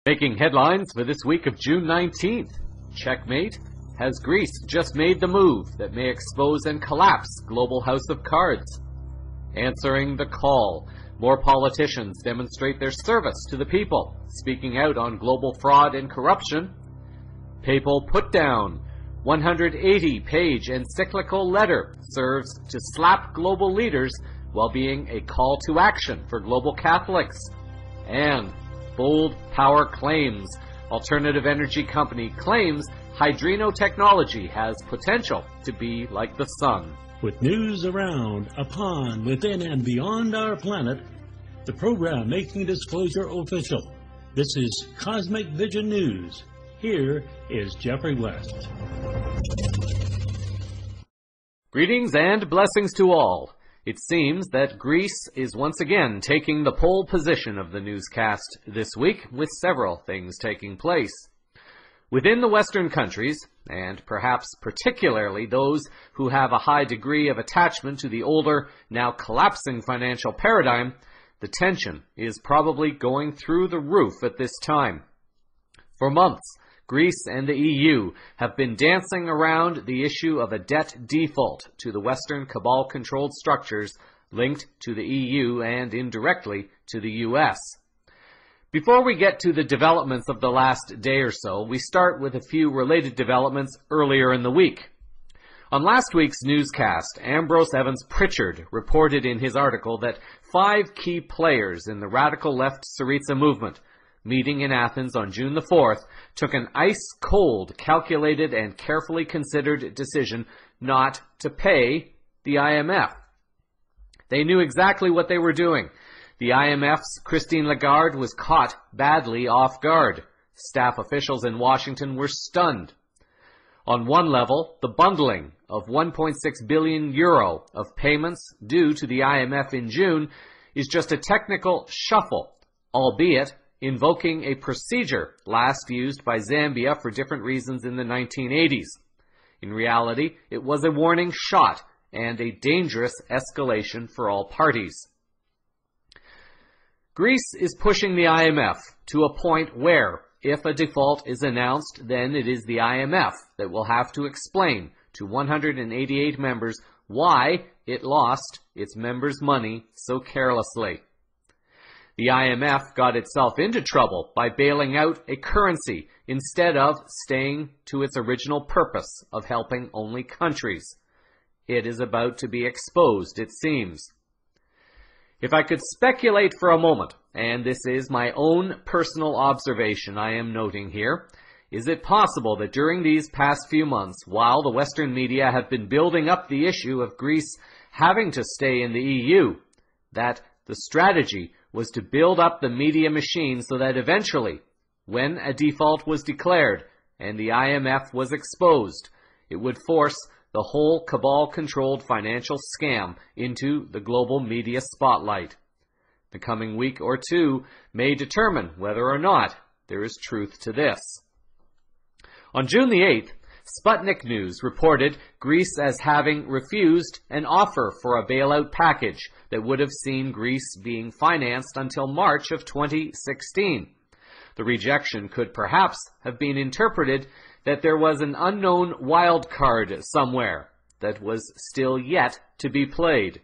Making headlines for this week of June 19th. Checkmate. Has Greece just made the move that may expose and collapse global house of cards? Answering the call. More politicians demonstrate their service to the people, speaking out on global fraud and corruption. Papal put down. 180-page encyclical letter serves to slap global leaders while being a call to action for global Catholics. And bold power claims. Alternative energy company claims Hydrino technology has potential to be like the sun. With news around, upon, within, and beyond our planet, the program making disclosure official. This is Cosmic Vision News. Here is Jeffrey West. Greetings and blessings to all. It seems that Greece is once again taking the pole position of the newscast this week, with several things taking place. Within the Western countries, and perhaps particularly those who have a high degree of attachment to the older, now collapsing financial paradigm, the tension is probably going through the roof at this time. For months, Greece and the EU have been dancing around the issue of a debt default to the Western cabal-controlled structures linked to the EU and indirectly to the US. Before we get to the developments of the last day or so, we start with a few related developments earlier in the week. On last week's newscast, Ambrose Evans Pritchard reported in his article that 5 key players in the radical left Syriza movement, meeting in Athens on June the 4th, took an ice-cold, calculated, and carefully considered decision not to pay the IMF. They knew exactly what they were doing. The IMF's Christine Lagarde was caught badly off guard. Staff officials in Washington were stunned. On one level, the bundling of €1.6 billion of payments due to the IMF in June is just a technical shuffle, albeit invoking a procedure last used by Zambia for different reasons in the 1980s. In reality, it was a warning shot and a dangerous escalation for all parties. Greece is pushing the IMF to a point where, if a default is announced, then it is the IMF that will have to explain to 188 members why it lost its members' money so carelessly. The IMF got itself into trouble by bailing out a currency instead of staying to its original purpose of helping only countries. It is about to be exposed, it seems. If I could speculate for a moment, and this is my own personal observation I am noting here, is it possible that during these past few months, while the Western media have been building up the issue of Greece having to stay in the EU, that the strategy was to build up the media machine so that eventually, when a default was declared and the IMF was exposed, it would force the whole cabal-controlled financial scam into the global media spotlight. The coming week or two may determine whether or not there is truth to this. On June the 8th, Sputnik News reported Greece as having refused an offer for a bailout package that would have seen Greece being financed until March of 2016. The rejection could perhaps have been interpreted that there was an unknown wild card somewhere that was still yet to be played.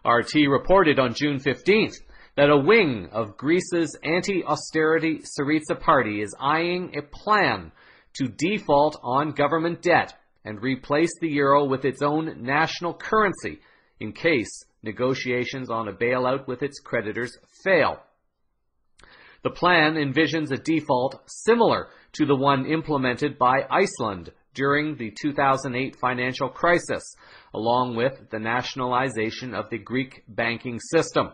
RT reported on June 15th that a wing of Greece's anti-austerity Syriza party is eyeing a plan to default on government debt and replace the euro with its own national currency in case negotiations on a bailout with its creditors fail. The plan envisions a default similar to the one implemented by Iceland during the 2008 financial crisis, along with the nationalization of the Greek banking system.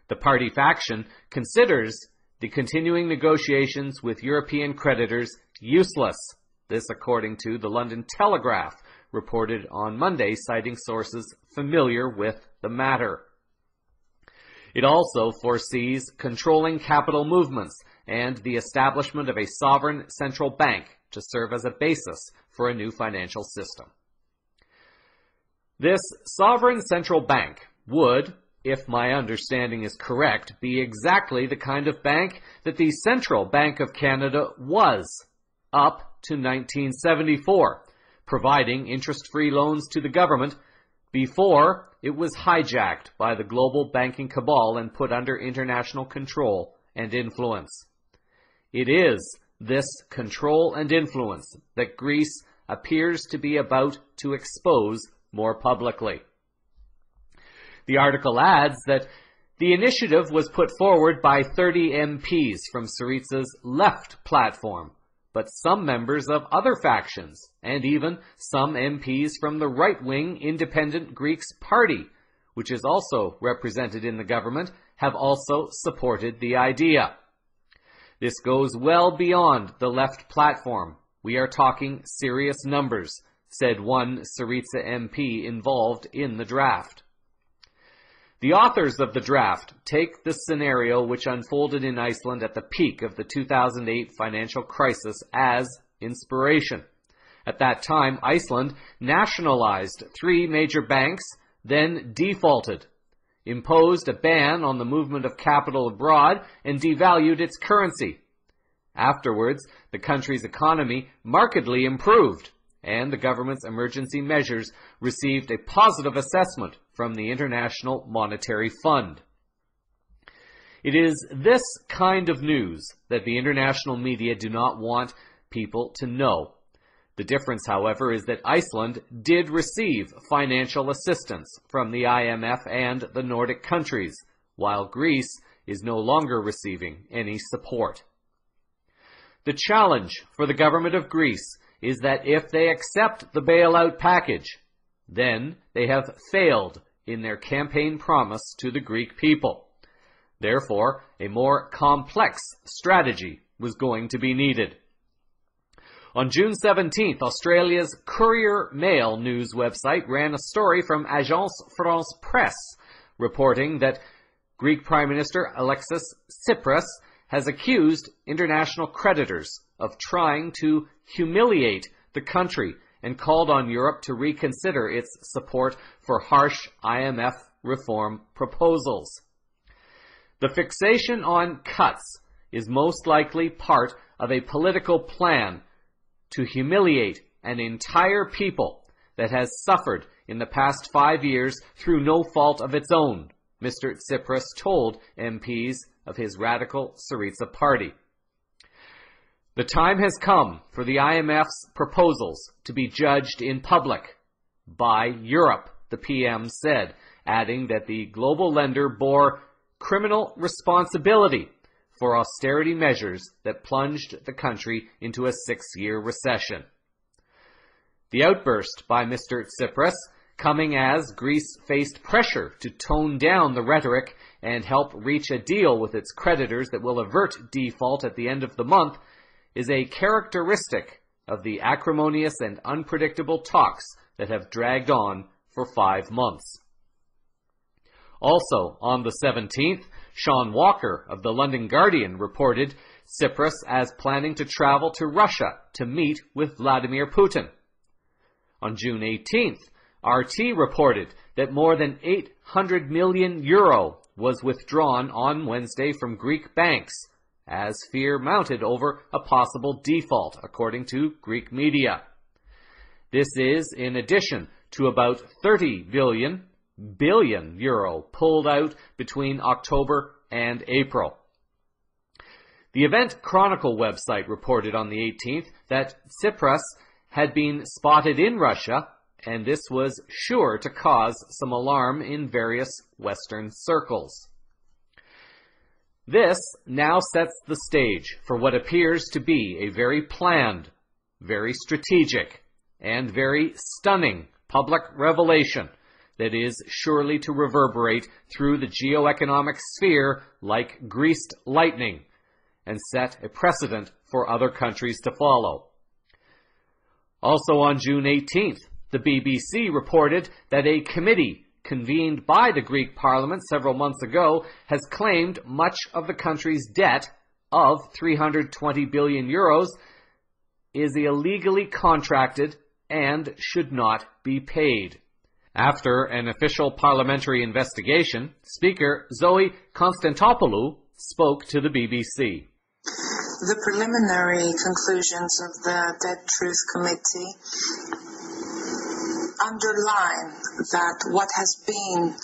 The party faction considers the continuing negotiations with European creditors useless. This according to the London Telegraph, reported on Monday, citing sources familiar with the matter. It also foresees controlling capital movements and the establishment of a sovereign central bank to serve as a basis for a new financial system. This sovereign central bank would, if my understanding is correct, be exactly the kind of bank that the Central Bank of Canada was up to 1974, providing interest-free loans to the government before it was hijacked by the global banking cabal and put under international control and influence. It is this control and influence that Greece appears to be about to expose more publicly. The article adds that the initiative was put forward by 30 MPs from Syriza's left platform, but some members of other factions, and even some MPs from the right-wing Independent Greeks Party, which is also represented in the government, have also supported the idea. This goes well beyond the left platform. We are talking serious numbers, said one Syriza MP involved in the draft. The authors of the draft take the scenario which unfolded in Iceland at the peak of the 2008 financial crisis as inspiration. At that time, Iceland nationalized 3 major banks, then defaulted, imposed a ban on the movement of capital abroad, and devalued its currency. Afterwards, the country's economy markedly improved, and the government's emergency measures received a positive assessment from the International Monetary Fund. It is this kind of news that the international media do not want people to know. The difference, however, is that Iceland did receive financial assistance from the IMF and the Nordic countries, while Greece is no longer receiving any support. The challenge for the government of Greece is that if they accept the bailout package, then they have failed in their campaign promise to the Greek people. Therefore, a more complex strategy was going to be needed. On June 17th, Australia's Courier Mail news website ran a story from Agence France Presse reporting that Greek Prime Minister Alexis Tsipras has accused international creditors of trying to humiliate the country and called on Europe to reconsider its support for harsh IMF reform proposals. The fixation on cuts is most likely part of a political plan to humiliate an entire people that has suffered in the past 5 years through no fault of its own, Mr. Tsipras told MPs of his radical Syriza party. The time has come for the IMF's proposals to be judged in public by Europe, the PM said, adding that the global lender bore criminal responsibility for austerity measures that plunged the country into a 6-year recession. The outburst by Mr. Tsipras, coming as Greece faced pressure to tone down the rhetoric and help reach a deal with its creditors that will avert default at the end of the month, is a characteristic of the acrimonious and unpredictable talks that have dragged on for 5 months. Also, on the 17th, Sean Walker of the London Guardian reported Tsipras as planning to travel to Russia to meet with Vladimir Putin. On June 18th, RT reported that more than €800 million was withdrawn on Wednesday from Greek banks, as fear mounted over a possible default, according to Greek media. This is in addition to about €30 billion pulled out between October and April. The Event Chronicle website reported on the 18th that Tsipras had been spotted in Russia, and this was sure to cause some alarm in various Western circles. This now sets the stage for what appears to be a very planned, very strategic, and very stunning public revelation that is surely to reverberate through the geoeconomic sphere like greased lightning and set a precedent for other countries to follow. Also on June 18th, the BBC reported that a committee convened by the Greek Parliament several months ago has claimed much of the country's debt of €320 billion is illegally contracted and should not be paid. After an official parliamentary investigation, Speaker Zoe Konstantopoulou spoke to the BBC. The preliminary conclusions of the Debt Truth Committee underline that what has been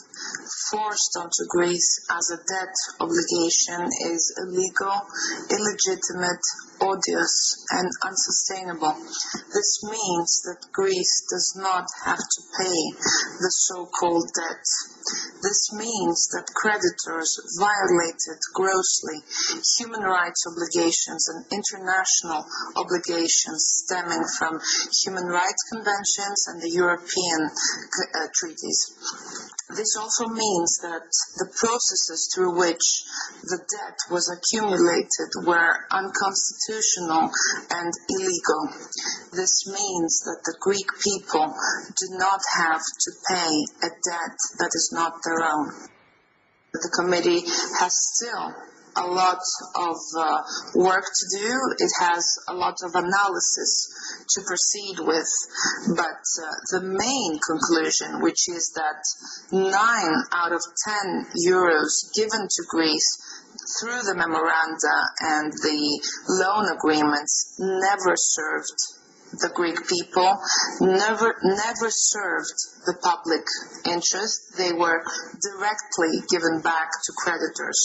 forced onto Greece as a debt obligation is illegal, illegitimate, odious, and unsustainable. This means that Greece does not have to pay the so-called debt. This means that creditors violated grossly human rights obligations and international obligations stemming from human rights conventions and the European treaties. This also means that the processes through which the debt was accumulated were unconstitutional and illegal. This means that the Greek people do not have to pay a debt that is not their own. The committee has still a lot of work to do. It has a lot of analysis to proceed with, but the main conclusion, which is that 9 out of 10 euros given to Greece through the memoranda and the loan agreements never served the Greek people, never served the public interest. They were directly given back to creditors.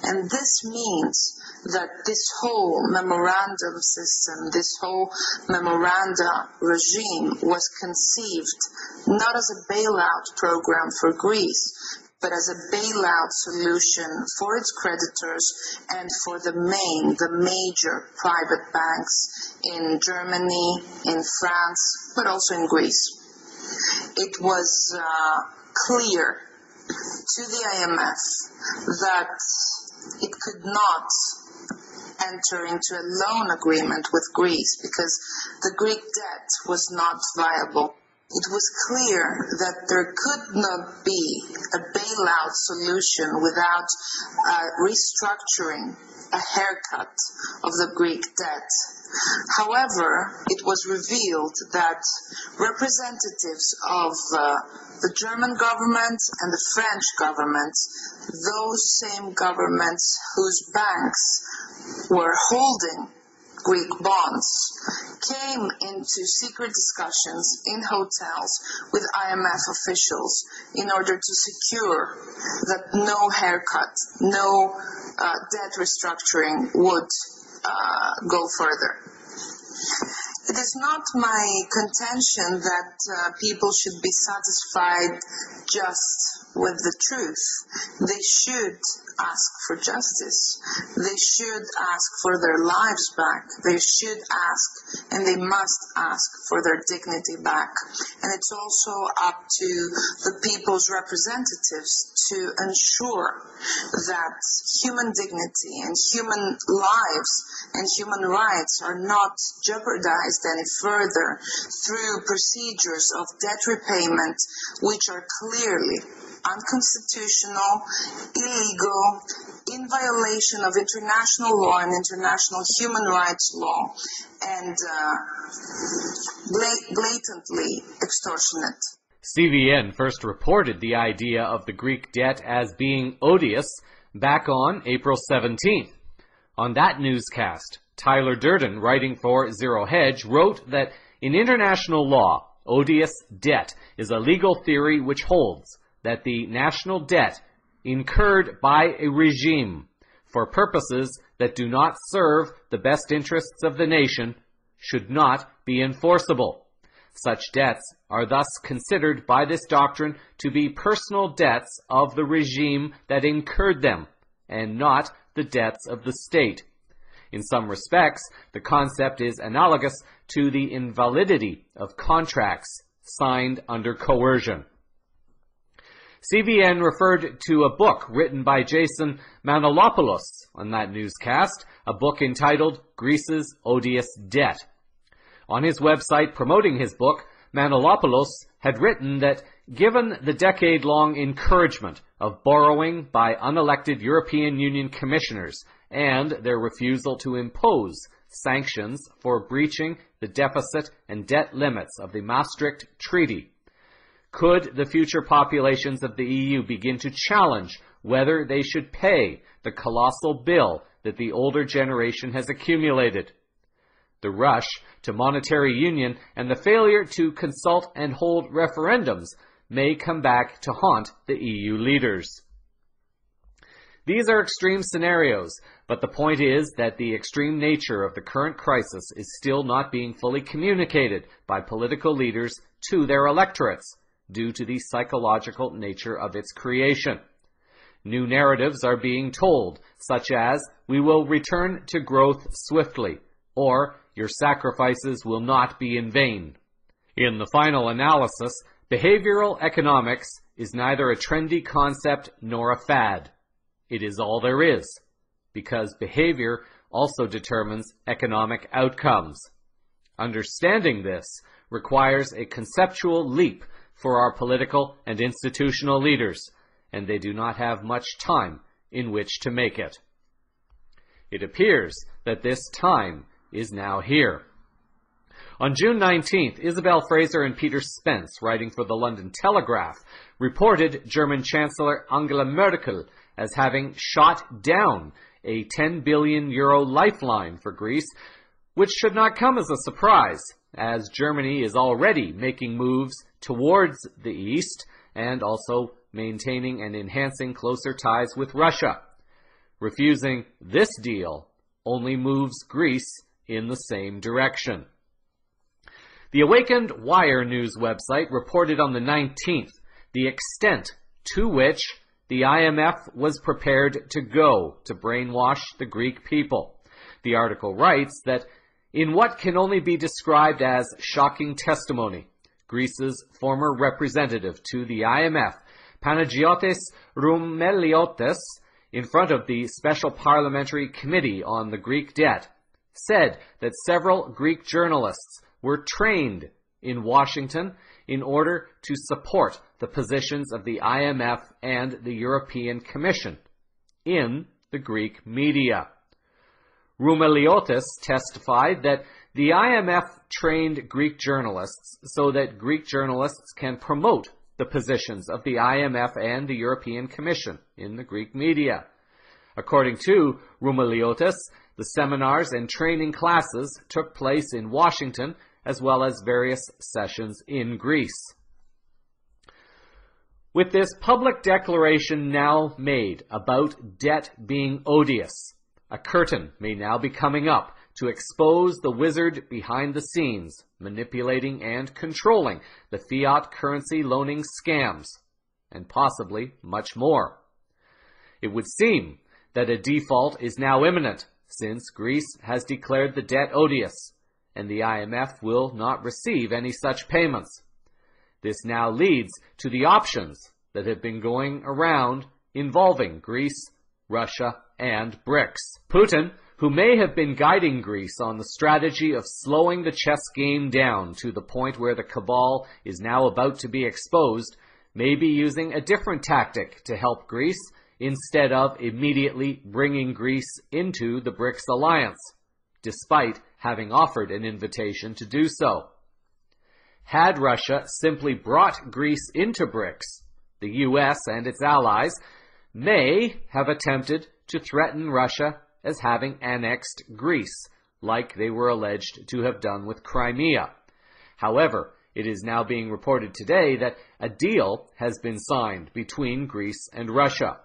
And this means that this whole memorandum system, this whole memoranda regime was conceived not as a bailout program for Greece, but as a bailout solution for its creditors and for the major private banks in Germany, in France, but also in Greece. It was clear to the IMF that it could not enter into a loan agreement with Greece because the Greek debt was not viable. It was clear that there could not be a bailout solution without restructuring a haircut of the Greek debt. However, it was revealed that representatives of the German government and the French government, those same governments whose banks were holding Greek bonds, came into secret discussions in hotels with IMF officials in order to secure that no haircut, no debt restructuring would go further. It is not my contention that people should be satisfied just with the truth. They should ask for justice. They should ask for their lives back. They should ask, and they must ask for their dignity back. And it's also up to the people's representatives to ensure that human dignity and human lives and human rights are not jeopardized any further through procedures of debt repayment which are clearly unconstitutional, illegal, in violation of international law and international human rights law, and blatantly extortionate. CVN first reported the idea of the Greek debt as being odious back on April 17th. On that newscast, Tyler Durden, writing for Zero Hedge, wrote that in international law, odious debt is a legal theory which holds that the national debt incurred by a regime for purposes that do not serve the best interests of the nation should not be enforceable. Such debts are thus considered by this doctrine to be personal debts of the regime that incurred them, and not the debts of the state. In some respects, the concept is analogous to the invalidity of contracts signed under coercion. CVN referred to a book written by Jason Manolopoulos on that newscast, a book entitled Greece's Odious Debt. On his website promoting his book, Manolopoulos had written that given the decade-long encouragement of borrowing by unelected European Union commissioners and their refusal to impose sanctions for breaching the deficit and debt limits of the Maastricht Treaty, Could the future populations of the EU begin to challenge whether they should pay the colossal bill that the older generation has accumulated? The rush to monetary union and the failure to consult and hold referendums may come back to haunt the EU leaders. These are extreme scenarios, but the point is that the extreme nature of the current crisis is still not being fully communicated by political leaders to their electorates due to the psychological nature of its creation. New narratives are being told, such as, "We will return to growth swiftly," or "Your sacrifices will not be in vain." In the final analysis, behavioral economics is neither a trendy concept nor a fad. It is all there is, because behavior also determines economic outcomes. Understanding this requires a conceptual leap for our political and institutional leaders, and they do not have much time in which to make it. It appears that this time is now here. On June 19th, Isabel Fraser and Peter Spence, writing for the London Telegraph, reported German Chancellor Angela Merkel as having shot down a €10 billion lifeline for Greece, which should not come as a surprise, as Germany is already making moves towards the East and also maintaining and enhancing closer ties with Russia. Refusing this deal only moves Greece in the same direction. The Awakened Wire news website reported on the 19th the extent to which the IMF was prepared to go to brainwash the Greek people. The article writes that in what can only be described as shocking testimony, Greece's former representative to the IMF, Panagiotis Roumeliotis, in front of the Special Parliamentary Committee on the Greek Debt, said that several Greek journalists were trained in Washington in order to support the positions of the IMF and the European Commission in the Greek media. Roumeliotis testified that the IMF trained Greek journalists so that Greek journalists can promote the positions of the IMF and the European Commission in the Greek media. According to Roumeliotis, the seminars and training classes took place in Washington as well as various sessions in Greece. With this public declaration now made about debt being odious, a curtain may now be coming up to expose the wizard behind the scenes, manipulating and controlling the fiat currency loaning scams, and possibly much more. It would seem that a default is now imminent, since Greece has declared the debt odious, and the IMF will not receive any such payments. This now leads to the options that have been going around involving Greece, Russia, and BRICS. Putin, who may have been guiding Greece on the strategy of slowing the chess game down to the point where the cabal is now about to be exposed, may be using a different tactic to help Greece instead of immediately bringing Greece into the BRICS alliance, despite having offered an invitation to do so. Had Russia simply brought Greece into BRICS, the US and its allies may have attempted to threaten Russia as having annexed Greece, like they were alleged to have done with Crimea. However, it is now being reported today that a deal has been signed between Greece and Russia.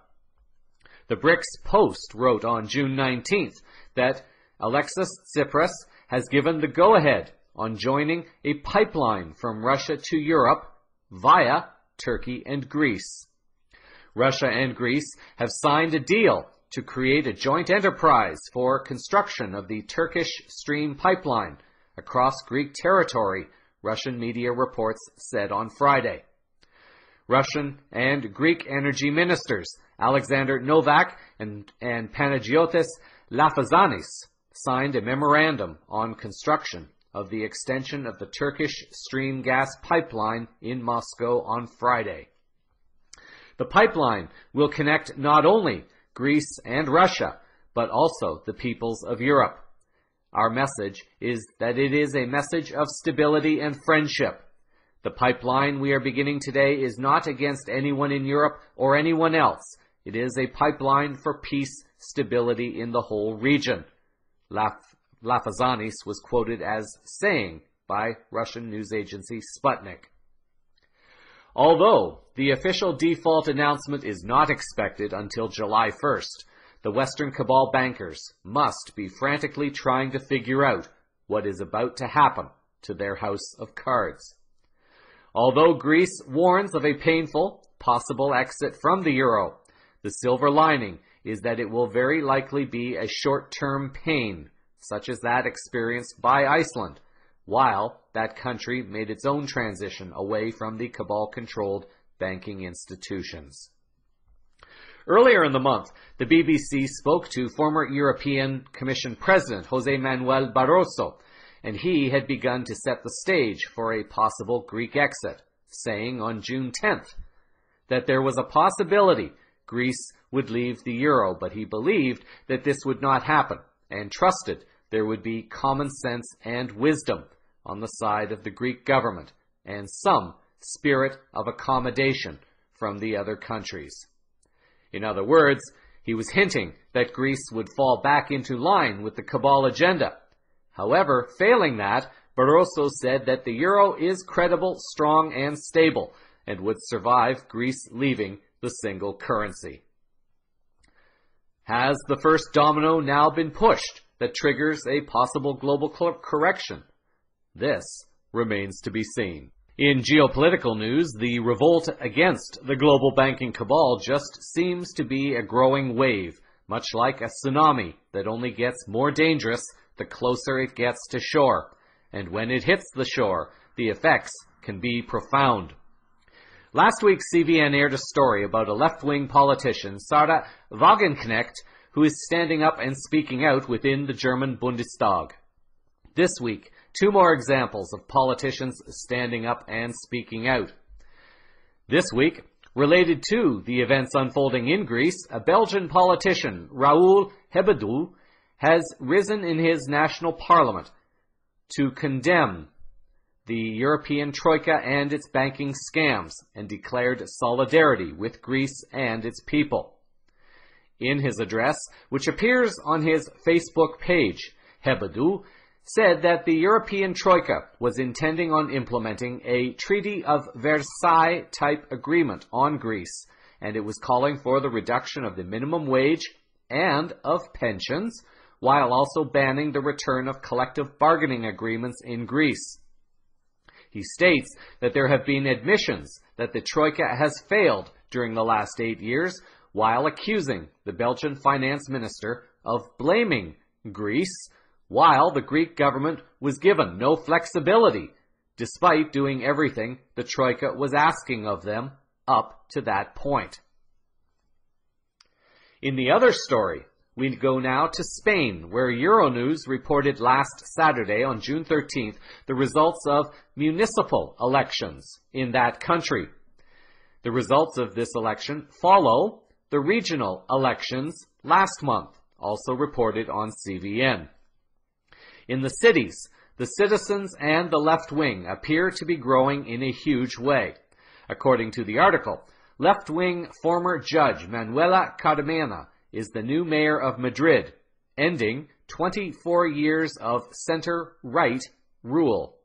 The BRICS Post wrote on June 19th that Alexis Tsipras has given the go-ahead on joining a pipeline from Russia to Europe via Turkey and Greece. Russia and Greece have signed a deal to create a joint enterprise for construction of the Turkish Stream pipeline across Greek territory, Russian media reports said on Friday. Russian and Greek energy ministers Alexander Novak and Panagiotis Lafazanis signed a memorandum on construction of the extension of the Turkish Stream gas pipeline in Moscow on Friday. The pipeline will connect not only Greece and Russia, but also the peoples of Europe. Our message is that it is a message of stability and friendship. The pipeline we are beginning today is not against anyone in Europe or anyone else. It is a pipeline for peace, stability in the whole region, Lafazanis was quoted as saying by Russian news agency Sputnik. Although the official default announcement is not expected until July 1st, the Western Cabal bankers must be frantically trying to figure out what is about to happen to their house of cards. Although Greece warns of a painful, possible exit from the euro, the silver lining is that it will very likely be a short-term pain, such as that experienced by Iceland, while that country made its own transition away from the cabal-controlled banking institutions. Earlier in the month, the BBC spoke to former European Commission President José Manuel Barroso, and he had begun to set the stage for a possible Greek exit, saying on June 10th that there was a possibility Greece would leave the euro, but he believed that this would not happen and trusted there would be common sense and wisdom on the side of the Greek government and some spirit of accommodation from the other countries. In other words, he was hinting that Greece would fall back into line with the cabal agenda. However, failing that, Barroso said that the euro is credible, strong, and stable, and would survive Greece leaving the single currency. Has the first domino now been pushed that triggers a possible global correction? This remains to be seen. In geopolitical news, the revolt against the global banking cabal just seems to be a growing wave, much like a tsunami that only gets more dangerous the closer it gets to shore. And when it hits the shore, the effects can be profound. Last week, CVN aired a story about a left-wing politician, Sarah Wagenknecht, who is standing up and speaking out within the German Bundestag. This week, two more examples of politicians standing up and speaking out. This week, related to the events unfolding in Greece, a Belgian politician, Raoul Hebedou, has risen in his national parliament to condemn the European Troika and its banking scams and declared solidarity with Greece and its people. In his address, which appears on his Facebook page, Hebedou said that the European Troika was intending on implementing a Treaty of Versailles-type agreement on Greece, and it was calling for the reduction of the minimum wage and of pensions, while also banning the return of collective bargaining agreements in Greece. He states that there have been admissions that the Troika has failed during the last 8 years, while accusing the Belgian finance minister of blaming Greece, while the Greek government was given no flexibility, despite doing everything the Troika was asking of them up to that point. In the other story, we go now to Spain, where Euronews reported last Saturday, on June 13th, the results of municipal elections in that country. The results of this election follow the regional elections last month, also reported on CVN. In the cities, the citizens and the left wing appear to be growing in a huge way. According to the article, left-wing former judge Manuela Carmena is the new mayor of Madrid, ending 24 years of center-right rule.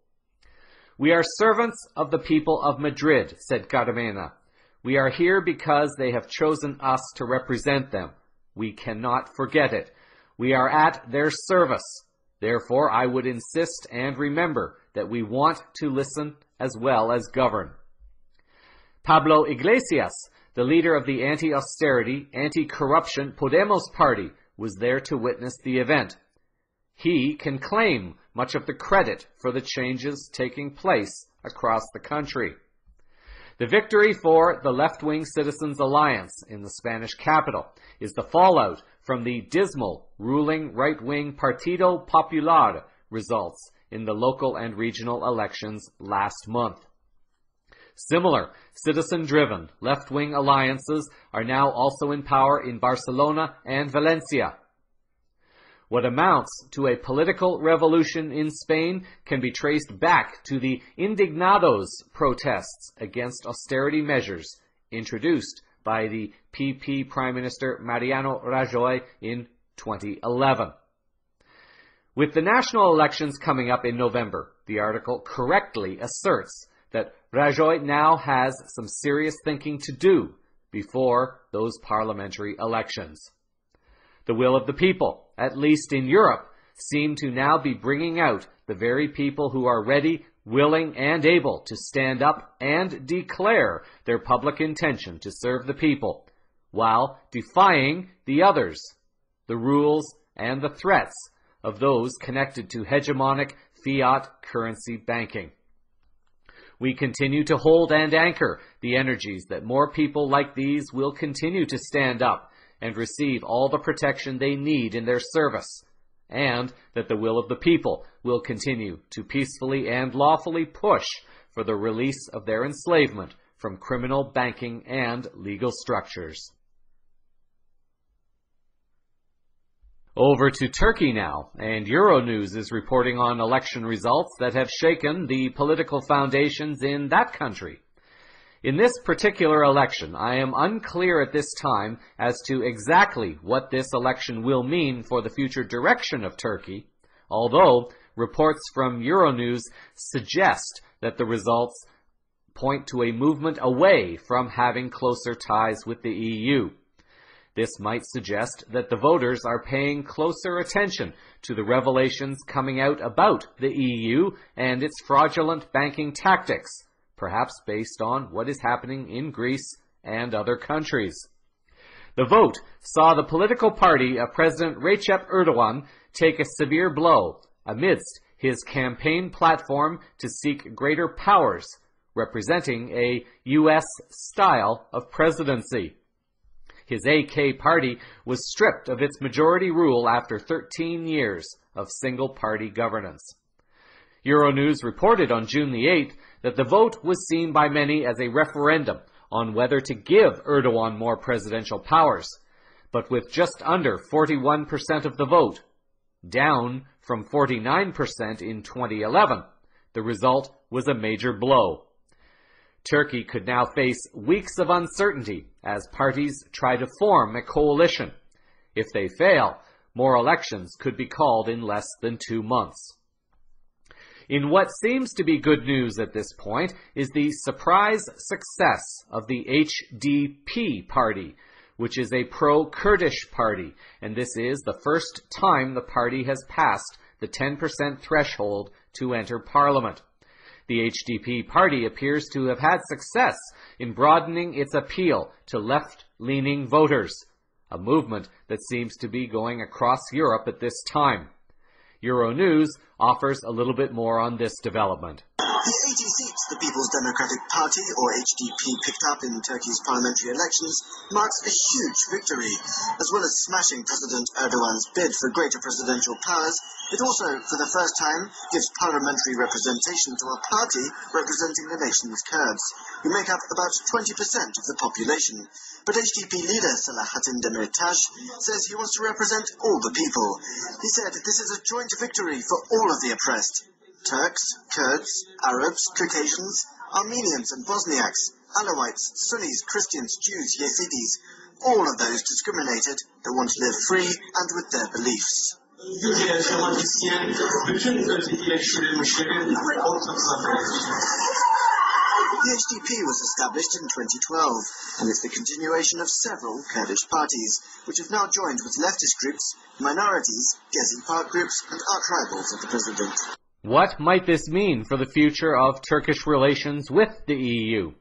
"We are servants of the people of Madrid," said Carmena. "We are here because they have chosen us to represent them. We cannot forget it. We are at their service. Therefore, I would insist and remember that we want to listen as well as govern." Pablo Iglesias, the leader of the anti-austerity, anti-corruption Podemos party, was there to witness the event. He can claim much of the credit for the changes taking place across the country. The victory for the left-wing Citizens Alliance in the Spanish capital is the fallout from the dismal ruling right-wing Partido Popular results in the local and regional elections last month. Similar citizen-driven left-wing alliances are now also in power in Barcelona and Valencia. What amounts to a political revolution in Spain can be traced back to the Indignados protests against austerity measures introduced by the PP Prime Minister Mariano Rajoy in 2011. With the national elections coming up in November, the article correctly asserts that Rajoy now has some serious thinking to do before those parliamentary elections. The will of the people, at least in Europe, seem to now be bringing out the very people who are ready, willing, and able to stand up and declare their public intention to serve the people, while defying the others, the rules, and the threats of those connected to hegemonic fiat currency banking. We continue to hold and anchor the energies that more people like these will continue to stand up and receive all the protection they need in their service, and that the will of the people will continue to peacefully and lawfully push for the release of their enslavement from criminal banking and legal structures. Over to Turkey now, and Euronews is reporting on election results that have shaken the political foundations in that country. In this particular election, I am unclear at this time as to exactly what this election will mean for the future direction of Turkey, although reports from Euronews suggest that the results point to a movement away from having closer ties with the EU. This might suggest that the voters are paying closer attention to the revelations coming out about the EU and its fraudulent banking tactics, perhaps based on what is happening in Greece and other countries. The vote saw the political party of President Recep Erdogan take a severe blow amidst his campaign platform to seek greater powers, representing a U.S. style of presidency. His AK party was stripped of its majority rule after 13 years of single-party governance. Euronews reported on June the 8th that the vote was seen by many as a referendum on whether to give Erdogan more presidential powers, but with just under 41% of the vote, down from 49% in 2011, the result was a major blow. Turkey could now face weeks of uncertainty as parties try to form a coalition. If they fail, more elections could be called in less than 2 months. In what seems to be good news at this point is the surprise success of the HDP party, which is a pro-Kurdish party, and this is the first time the party has passed the 10% threshold to enter parliament. The HDP party appears to have had success in broadening its appeal to left-leaning voters, a movement that seems to be going across Europe at this time. Euronews offers a little bit more on this development. The 80 seats the People's Democratic Party, or HDP, picked up in Turkey's parliamentary elections marks a huge victory. As well as smashing President Erdogan's bid for greater presidential powers, it also, for the first time, gives parliamentary representation to a party representing the nation's Kurds, who make up about 20% of the population. But HDP leader Selahattin Demirtas says he wants to represent all the people. He said this is a joint victory for all of the oppressed. Turks, Kurds, Arabs, Caucasians, Armenians and Bosniaks, Alawites, Sunnis, Christians, Jews, Yazidis, all of those discriminated that want to live free and with their beliefs. The HDP was established in 2012 and is the continuation of several Kurdish parties, which have now joined with leftist groups, minorities, Gezi Park groups and arch-rivals of the president. What might this mean for the future of Turkish relations with the EU?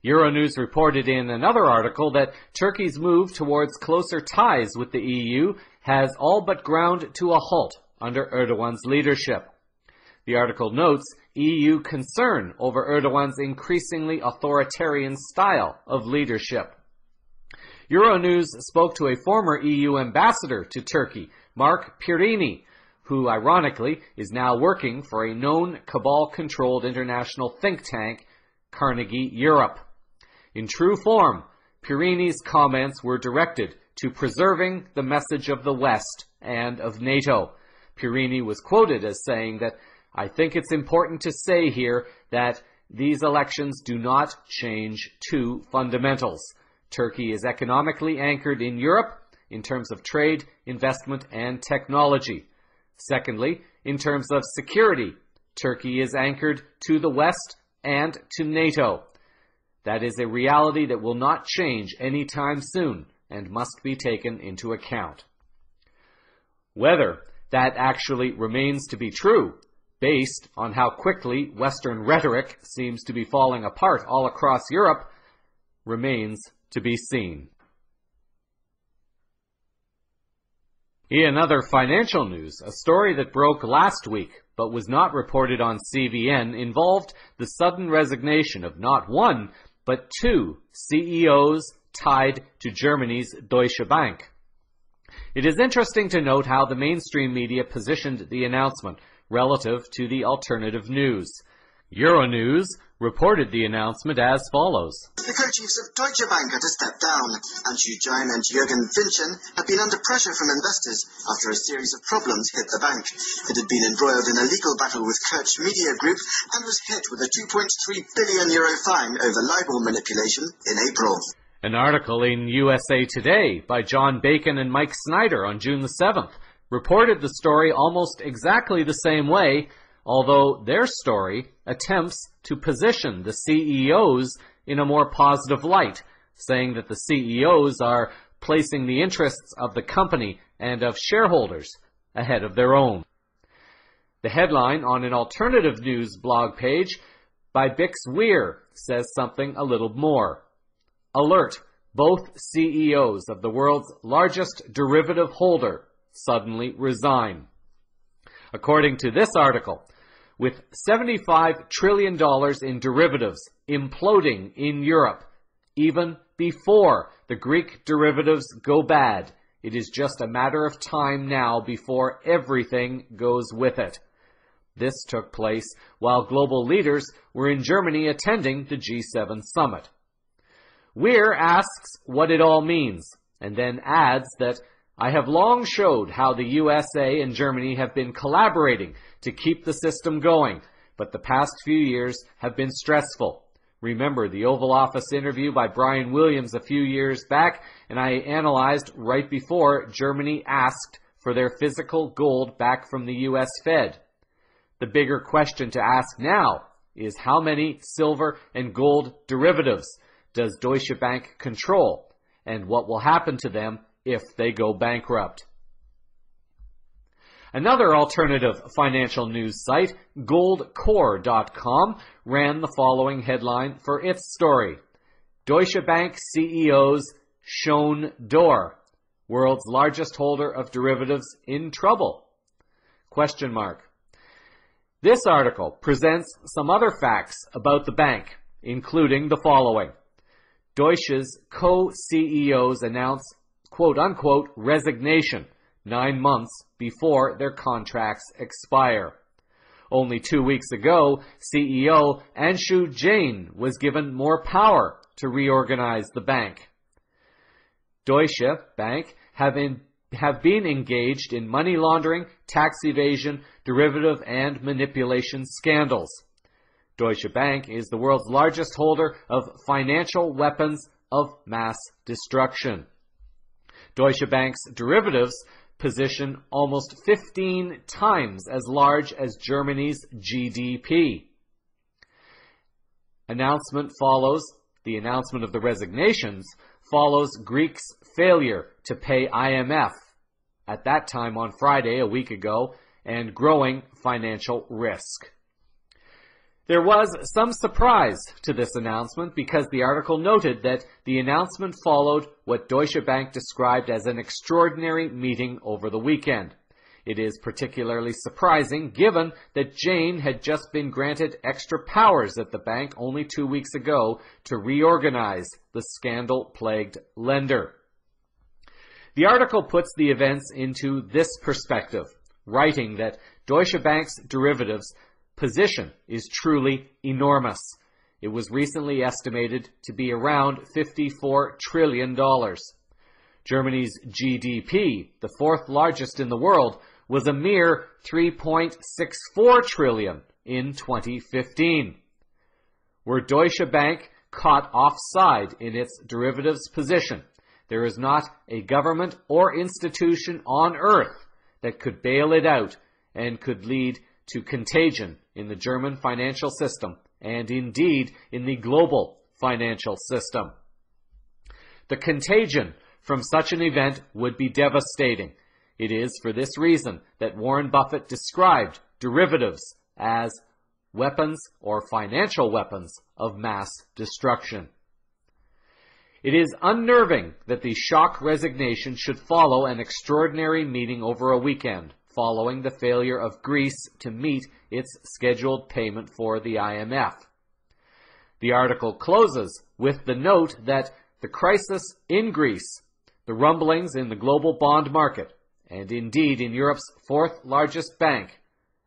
Euronews reported in another article that Turkey's move towards closer ties with the EU has all but ground to a halt under Erdogan's leadership. The article notes EU concern over Erdogan's increasingly authoritarian style of leadership. Euronews spoke to a former EU ambassador to Turkey, Mark Pirini, who ironically is now working for a known cabal-controlled international think tank, Carnegie Europe. In true form, Pirini's comments were directed to preserving the message of the West and of NATO. Purini was quoted as saying that, "I think it's important to say here that these elections do not change two fundamentals. Turkey is economically anchored in Europe in terms of trade, investment, and technology. Secondly, in terms of security, Turkey is anchored to the West and to NATO. That is a reality that will not change anytime soon and must be taken into account." Whether that actually remains to be true, based on how quickly Western rhetoric seems to be falling apart all across Europe, remains to be seen. In other financial news, a story that broke last week but was not reported on CVN involved the sudden resignation of not one, but two CEOs tied to Germany's Deutsche Bank. It is interesting to note how the mainstream media positioned the announcement relative to the alternative news. Euronews reported the announcement as follows. The co-chiefs of Deutsche Bank had to step down. 19JUN and JUN15 had been under pressure from investors after a series of problems hit the bank. It had been embroiled in a legal battle with Kirch Media Group and was hit with a €2.3 billion fine over LIBOR manipulation in April. An article in USA Today by John Bacon and Mike Snyder on June the 7th reported the story almost exactly the same way, although their story attempts to position the CEOs in a more positive light, saying that the CEOs are placing the interests of the company and of shareholders ahead of their own. The headline on an alternative news blog page by Bix Weir says something a little more. Alert, both CEOs of the world's largest derivative holder suddenly resign. According to this article, with $75 trillion in derivatives imploding in Europe, even before the Greek derivatives go bad, it is just a matter of time now before everything goes with it. This took place while global leaders were in Germany attending the G7 summit. Weir asks what it all means, and then adds that, "I have long showed how the USA and Germany have been collaborating to keep the system going, but the past few years have been stressful. Remember the Oval Office interview by Brian Williams a few years back, and I analyzed right before Germany asked for their physical gold back from the US Fed. The bigger question to ask now is how many silver and gold derivatives does Deutsche Bank control, and what will happen to them if they go bankrupt?" Another alternative financial news site, goldcore.com, ran the following headline for its story. Deutsche Bank CEOs shown door. World's largest holder of derivatives in trouble? ? This article presents some other facts about the bank, including the following. Deutsche's co-CEOs announce quote-unquote resignation 9 months before their contracts expire. Only 2 weeks ago, CEO Anshu Jain was given more power to reorganize the bank. Deutsche Bank have been engaged in money laundering, tax evasion, derivative and manipulation scandals. Deutsche Bank is the world's largest holder of financial weapons of mass destruction. Deutsche Bank's derivatives position almost 15 times as large as Germany's GDP. The announcement of the resignations follows Greece's failure to pay IMF, at that time on Friday a week ago, and growing financial risk. There was some surprise to this announcement because the article noted that the announcement followed what Deutsche Bank described as an extraordinary meeting over the weekend. It is particularly surprising given that Jain had just been granted extra powers at the bank only 2 weeks ago to reorganize the scandal-plagued lender. The article puts the events into this perspective, writing that Deutsche Bank's derivatives position is truly enormous. It was recently estimated to be around $54 trillion. Germany's GDP, the fourth largest in the world, was a mere 3.64 trillion in 2015. Were Deutsche Bank caught offside in its derivatives position, there is not a government or institution on earth that could bail it out and could lead to contagion in the German financial system and indeed in the global financial system. The contagion from such an event would be devastating. It is for this reason that Warren Buffett described derivatives as weapons or financial weapons of mass destruction. It is unnerving that the shock resignation should follow an extraordinary meeting over a weekend, following the failure of Greece to meet its scheduled payment for the IMF. The article closes with the note that the crisis in Greece, the rumblings in the global bond market, and indeed in Europe's fourth largest bank,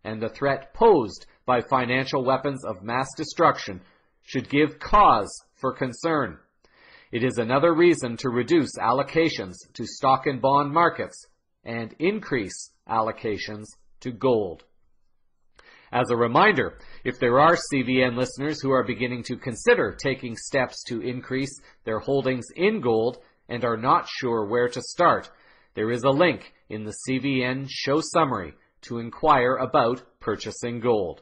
and the threat posed by financial weapons of mass destruction should give cause for concern. It is another reason to reduce allocations to stock and bond markets and increase allocations to gold. As a reminder, if there are CVN listeners who are beginning to consider taking steps to increase their holdings in gold and are not sure where to start, there is a link in the CVN show summary to inquire about purchasing gold.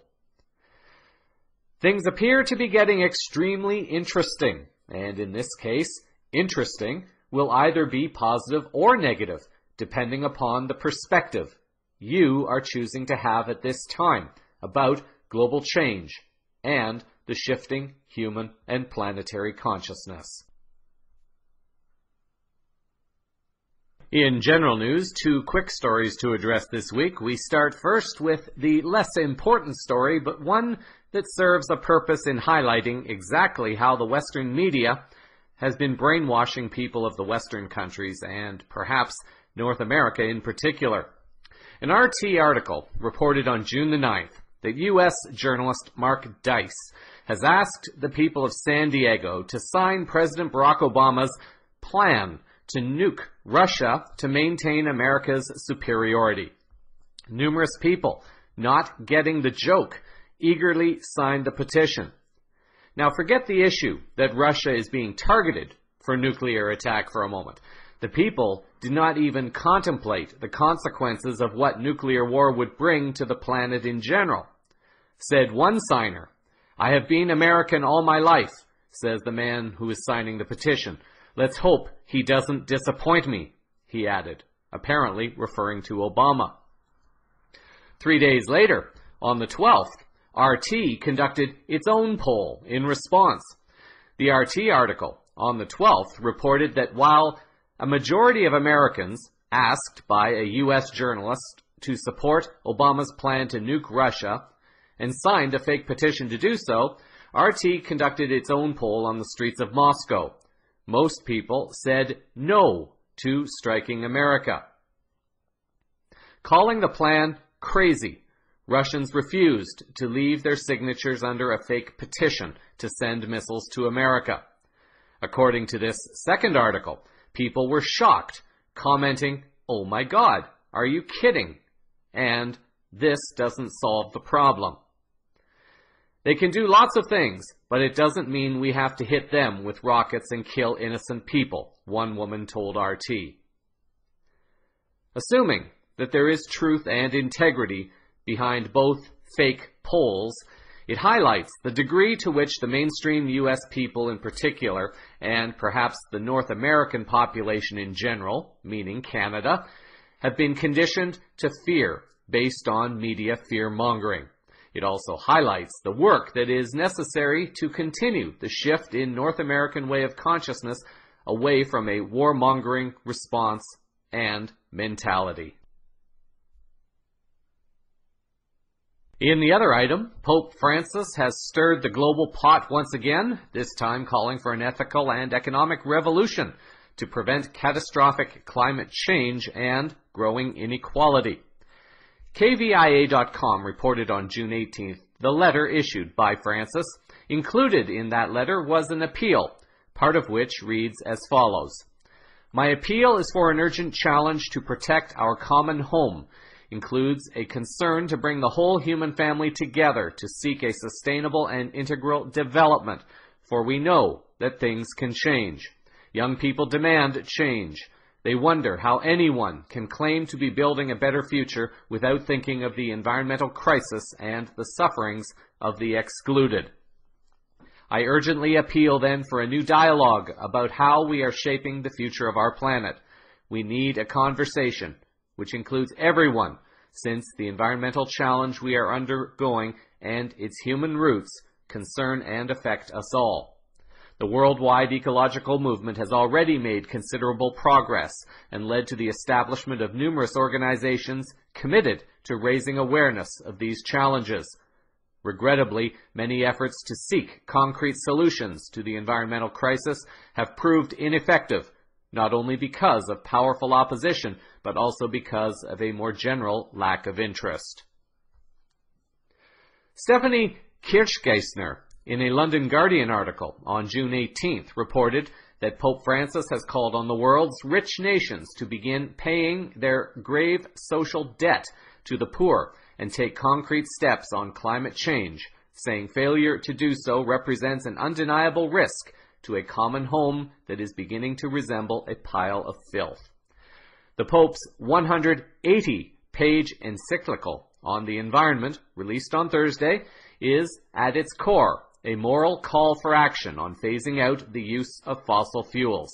Things appear to be getting extremely interesting, and in this case, interesting will either be positive or negative, depending upon the perspective you are choosing to have at this time about global change and the shifting human and planetary consciousness. In general news, two quick stories to address this week. We start first with the less important story, but one that serves a purpose in highlighting exactly how the Western media has been brainwashing people of the Western countries and perhaps North America in particular. An RT article reported on June the 9th that U.S. journalist Mark Dice has asked the people of San Diego to sign President Barack Obama's plan to nuke Russia to maintain America's superiority. Numerous people, not getting the joke, eagerly signed the petition. Now forget the issue that Russia is being targeted for nuclear attack for a moment. The people did not even contemplate the consequences of what nuclear war would bring to the planet in general. Said one signer, "I have been American all my life," says the man who is signing the petition. "Let's hope he doesn't disappoint me," he added, apparently referring to Obama. 3 days later, on the 12th, RT conducted its own poll in response. The RT article on the 12th reported that while a majority of Americans, asked by a U.S. journalist to support Obama's plan to nuke Russia and signed a fake petition to do so, RT conducted its own poll on the streets of Moscow. Most people said no to striking America. Calling the plan crazy, Russians refused to leave their signatures under a fake petition to send missiles to America. According to this second article, people were shocked, commenting, "Oh my God, are you kidding?" And this doesn't solve the problem. They can do lots of things, but it doesn't mean we have to hit them with rockets and kill innocent people, one woman told RT. Assuming that there is truth and integrity behind both fake polls, it highlights the degree to which the mainstream U.S. people in particular, and perhaps the North American population in general, meaning Canada, have been conditioned to fear based on media fear-mongering. It also highlights the work that is necessary to continue the shift in North American way of consciousness away from a warmongering response and mentality. In the other item, Pope Francis has stirred the global pot once again, this time calling for an ethical and economic revolution to prevent catastrophic climate change and growing inequality. KVIA.com reported on June 18th the letter issued by Francis. Included in that letter was an appeal, part of which reads as follows: My appeal is for an urgent challenge to protect our common home, includes a concern to bring the whole human family together to seek a sustainable and integral development, for we know that things can change. Young people demand change. They wonder how anyone can claim to be building a better future without thinking of the environmental crisis and the sufferings of the excluded. I urgently appeal then for a new dialogue about how we are shaping the future of our planet. We need a conversation which includes everyone, since the environmental challenge we are undergoing and its human roots concern and affect us all. The worldwide ecological movement has already made considerable progress and led to the establishment of numerous organizations committed to raising awareness of these challenges. Regrettably, many efforts to seek concrete solutions to the environmental crisis have proved ineffective, not only because of powerful opposition, but also because of a more general lack of interest. Stephanie Kirchgeisner, in a London Guardian article on June 18th, reported that Pope Francis has called on the world's rich nations to begin paying their grave social debt to the poor and take concrete steps on climate change, saying failure to do so represents an undeniable risk to a common home that is beginning to resemble a pile of filth. The Pope's 180-page encyclical on the environment, released on Thursday, is, at its core, a moral call for action on phasing out the use of fossil fuels.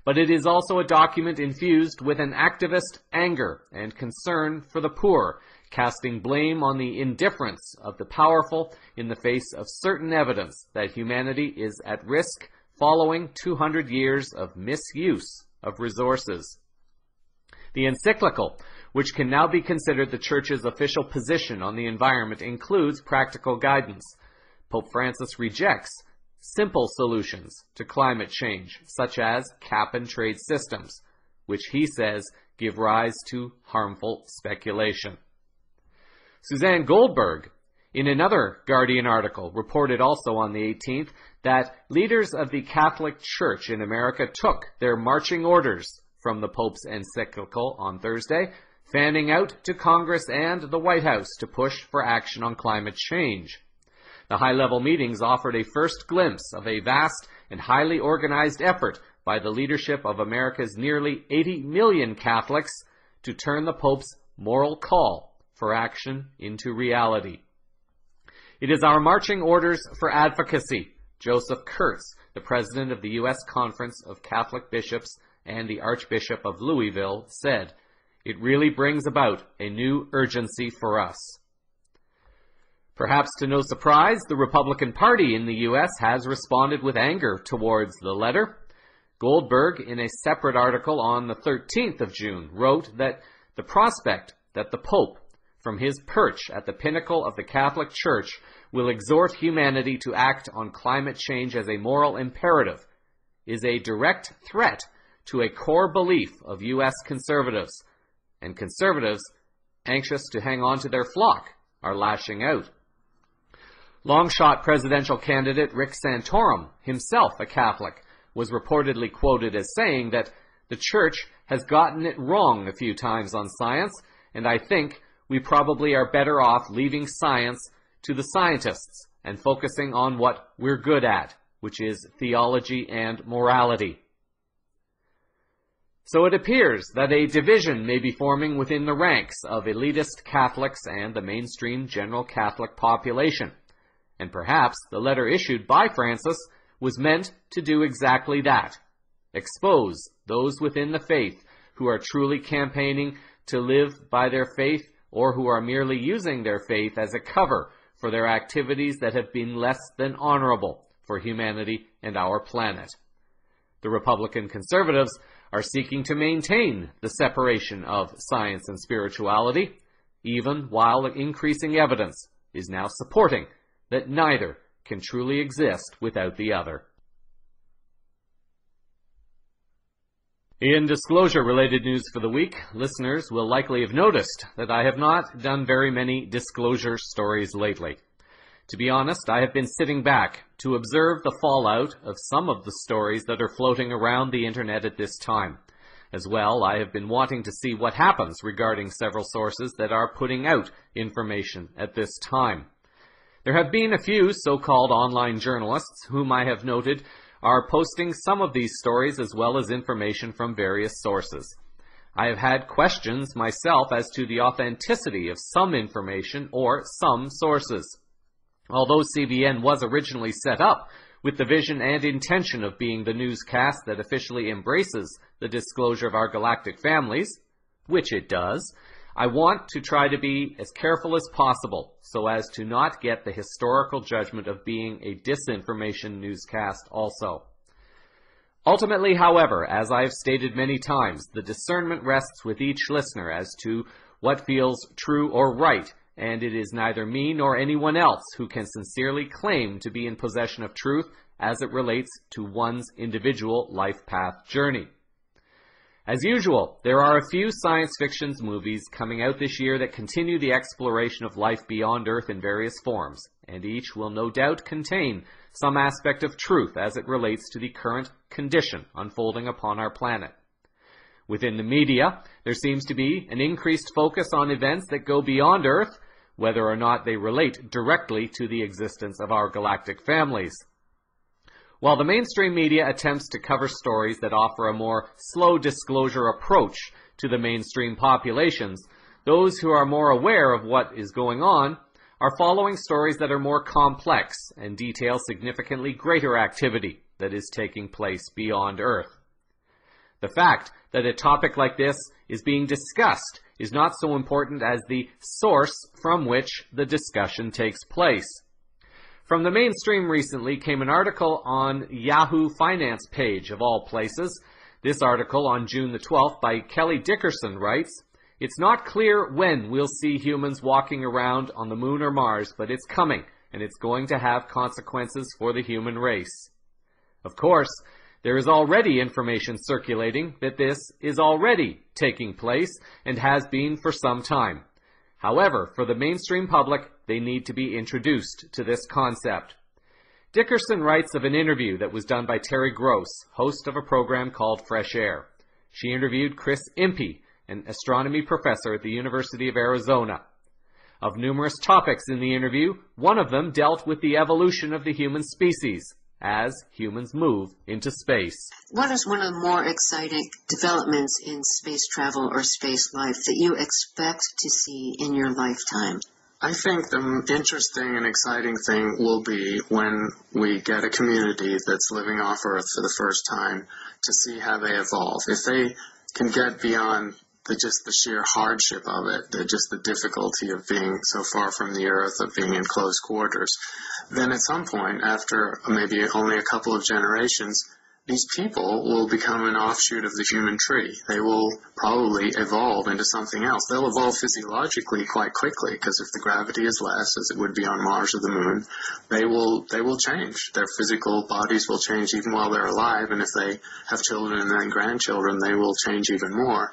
But it is also a document infused with an activist anger and concern for the poor, casting blame on the indifference of the powerful in the face of certain evidence that humanity is at risk following 200 years of misuse of resources. The encyclical, which can now be considered the Church's official position on the environment, includes practical guidance. Pope Francis rejects simple solutions to climate change, such as cap-and-trade systems, which he says give rise to harmful speculation. Suzanne Goldberg, in another Guardian article, reported also on the 18th that leaders of the Catholic Church in America took their marching orders from the Pope's encyclical on Thursday, fanning out to Congress and the White House to push for action on climate change. The high-level meetings offered a first glimpse of a vast and highly organized effort by the leadership of America's nearly 80 million Catholics to turn the Pope's moral call for action into reality. It is our marching orders for advocacy, Joseph Kurtz, the president of the U.S. Conference of Catholic Bishops and the Archbishop of Louisville, said. It really brings about a new urgency for us. Perhaps to no surprise, the Republican Party in the U.S. has responded with anger towards the letter. Goldberg, in a separate article on the 13th of June, wrote that the prospect that the Pope, from his perch at the pinnacle of the Catholic Church, will exhort humanity to act on climate change as a moral imperative is a direct threat to a core belief of U.S. conservatives, and conservatives, anxious to hang on to their flock, are lashing out. Long-shot presidential candidate Rick Santorum, himself a Catholic, was reportedly quoted as saying that the Church has gotten it wrong a few times on science, and I think we probably are better off leaving science to the scientists and focusing on what we're good at, which is theology and morality. So it appears that a division may be forming within the ranks of elitist Catholics and the mainstream general Catholic population. And perhaps the letter issued by Francis was meant to do exactly that. Expose those within the faith who are truly campaigning to live by their faith or who are merely using their faith as a cover for their activities that have been less than honorable for humanity and our planet. The Republican conservatives are seeking to maintain the separation of science and spirituality, even while increasing evidence is now supporting that neither can truly exist without the other. In disclosure-related news for the week, listeners will likely have noticed that I have not done very many disclosure stories lately. To be honest, I have been sitting back to observe the fallout of some of the stories that are floating around the internet at this time. As well, I have been wanting to see what happens regarding several sources that are putting out information at this time. There have been a few so-called online journalists whom I have noted are posting some of these stories as well as information from various sources. I have had questions myself as to the authenticity of some information or some sources. Although CVN was originally set up with the vision and intention of being the newscast that officially embraces the disclosure of our galactic families, which it does, I want to try to be as careful as possible so as to not get the historical judgment of being a disinformation newscast also. Ultimately, however, as I have stated many times, the discernment rests with each listener as to what feels true or right, and it is neither me nor anyone else who can sincerely claim to be in possession of truth as it relates to one's individual life path journey. As usual, there are a few science fiction movies coming out this year that continue the exploration of life beyond Earth in various forms, and each will no doubt contain some aspect of truth as it relates to the current condition unfolding upon our planet. Within the media, there seems to be an increased focus on events that go beyond Earth, whether or not they relate directly to the existence of our galactic families. While the mainstream media attempts to cover stories that offer a more slow disclosure approach to the mainstream populations, those who are more aware of what is going on are following stories that are more complex and detail significantly greater activity that is taking place beyond Earth. The fact that a topic like this is being discussed is not so important as the source from which the discussion takes place. From the mainstream recently came an article on Yahoo Finance page, of all places. This article on June the 12th by Kelly Dickerson writes, "It's not clear when we'll see humans walking around on the moon or Mars, but it's coming, and it's going to have consequences for the human race." Of course, there is already information circulating that this is already taking place and has been for some time. However, for the mainstream public, they need to be introduced to this concept. Dickerson writes of an interview that was done by Terry Gross, host of a program called Fresh Air. She interviewed Chris Impey, an astronomy professor at the University of Arizona. Of numerous topics in the interview, one of them dealt with the evolution of the human species as humans move into space. What is one of the more exciting developments in space travel or space life that you expect to see in your lifetime? I think the interesting and exciting thing will be when we get a community that's living off Earth for the first time to see how they evolve. If they can get beyond just the sheer hardship of it, just the difficulty of being so far from the Earth, of being in close quarters, then at some point, after maybe only a couple of generations, these people will become an offshoot of the human tree. They will probably evolve into something else. They'll evolve physiologically quite quickly, because if the gravity is less, as it would be on Mars or the Moon, they will change. Their physical bodies will change even while they're alive, and if they have children and then grandchildren, they will change even more.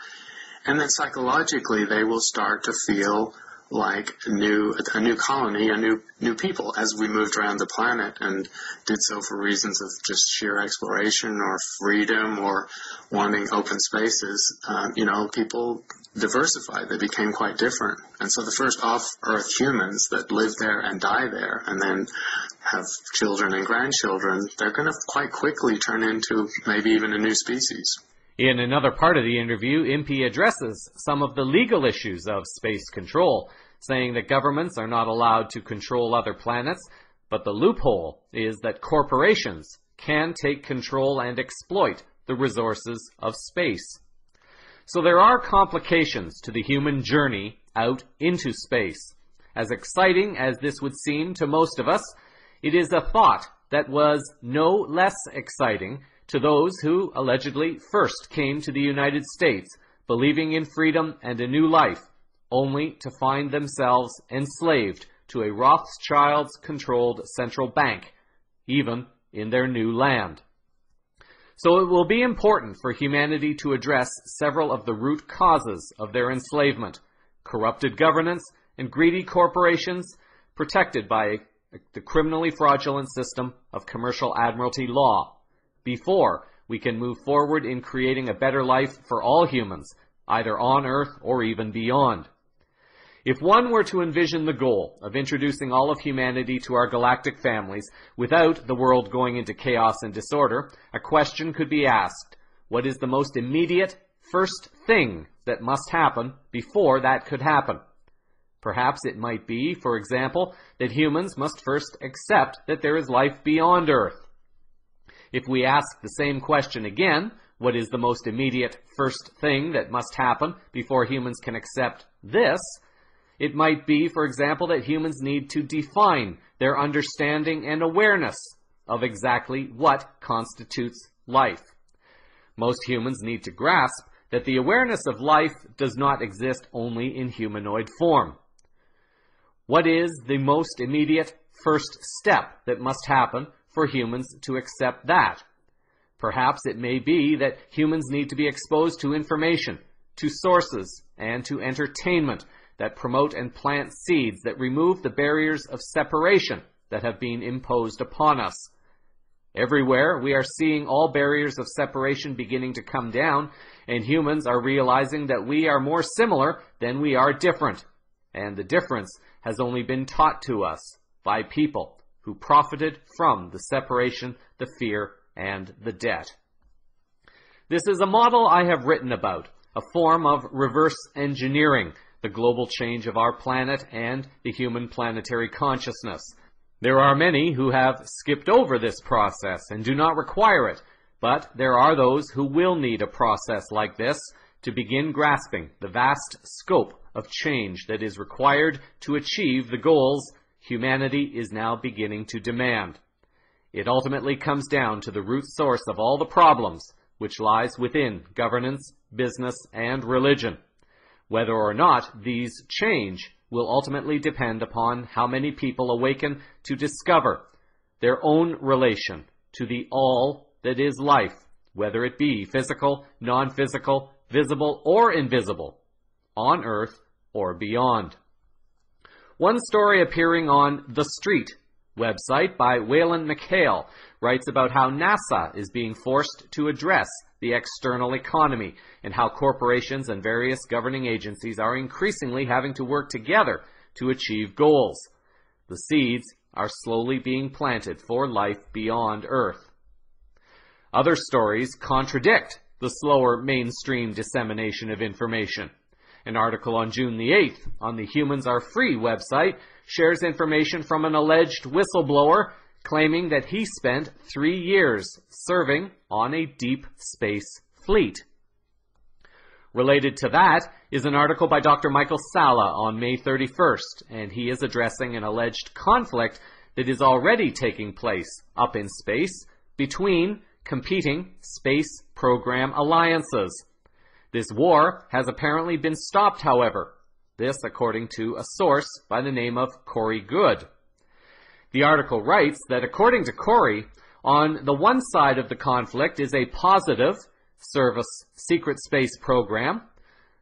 And then psychologically, they will start to feel like a new colony, new people, as we moved around the planet and did so for reasons of just sheer exploration or freedom or wanting open spaces. People diversified. They became quite different. And so the first off-Earth humans that live there and die there and then have children and grandchildren, they're going to quite quickly turn into maybe even a new species. In another part of the interview, Impey addresses some of the legal issues of space control, saying that governments are not allowed to control other planets, but the loophole is that corporations can take control and exploit the resources of space. So there are complications to the human journey out into space. As exciting as this would seem to most of us, it is a thought that was no less exciting to those who allegedly first came to the United States, believing in freedom and a new life, only to find themselves enslaved to a Rothschilds-controlled central bank, even in their new land. So it will be important for humanity to address several of the root causes of their enslavement: corrupted governance and greedy corporations, protected by the criminally fraudulent system of commercial admiralty law, before we can move forward in creating a better life for all humans, either on Earth or even beyond. If one were to envision the goal of introducing all of humanity to our galactic families without the world going into chaos and disorder, a question could be asked: what is the most immediate first thing that must happen before that could happen? Perhaps it might be, for example, that humans must first accept that there is life beyond Earth. If we ask the same question again, what is the most immediate first thing that must happen before humans can accept this? It might be, for example, that humans need to define their understanding and awareness of exactly what constitutes life. Most humans need to grasp that the awareness of life does not exist only in humanoid form. What is the most immediate first step that must happen for humans to accept that? Perhaps it may be that humans need to be exposed to information, to sources, and to entertainment that promote and plant seeds that remove the barriers of separation that have been imposed upon us. Everywhere we are seeing all barriers of separation beginning to come down, and humans are realizing that we are more similar than we are different, and the difference has only been taught to us by people who profited from the separation, the fear, and the debt. This is a model I have written about, a form of reverse engineering, the global change of our planet and the human planetary consciousness. There are many who have skipped over this process and do not require it, but there are those who will need a process like this to begin grasping the vast scope of change that is required to achieve the goals humanity is now beginning to demand. It ultimately comes down to the root source of all the problems, which lies within governance, business, and religion. Whether or not these change will ultimately depend upon how many people awaken to discover their own relation to the all that is life, whether it be physical, non-physical, visible, or invisible, on Earth or beyond. One story appearing on The Street website by Waylon McHale writes about how NASA is being forced to address the external economy and how corporations and various governing agencies are increasingly having to work together to achieve goals. The seeds are slowly being planted for life beyond Earth. Other stories contradict the slower mainstream dissemination of information. An article on June the 8th on the Humans Are Free website shares information from an alleged whistleblower claiming that he spent 3 years serving on a deep space fleet. Related to that is an article by Dr. Michael Salla on May 31st, and he is addressing an alleged conflict that is already taking place up in space between competing space program alliances. This war has apparently been stopped, however. This according to a source by the name of Corey Good. The article writes that according to Corey, on the one side of the conflict is a positive service secret space program,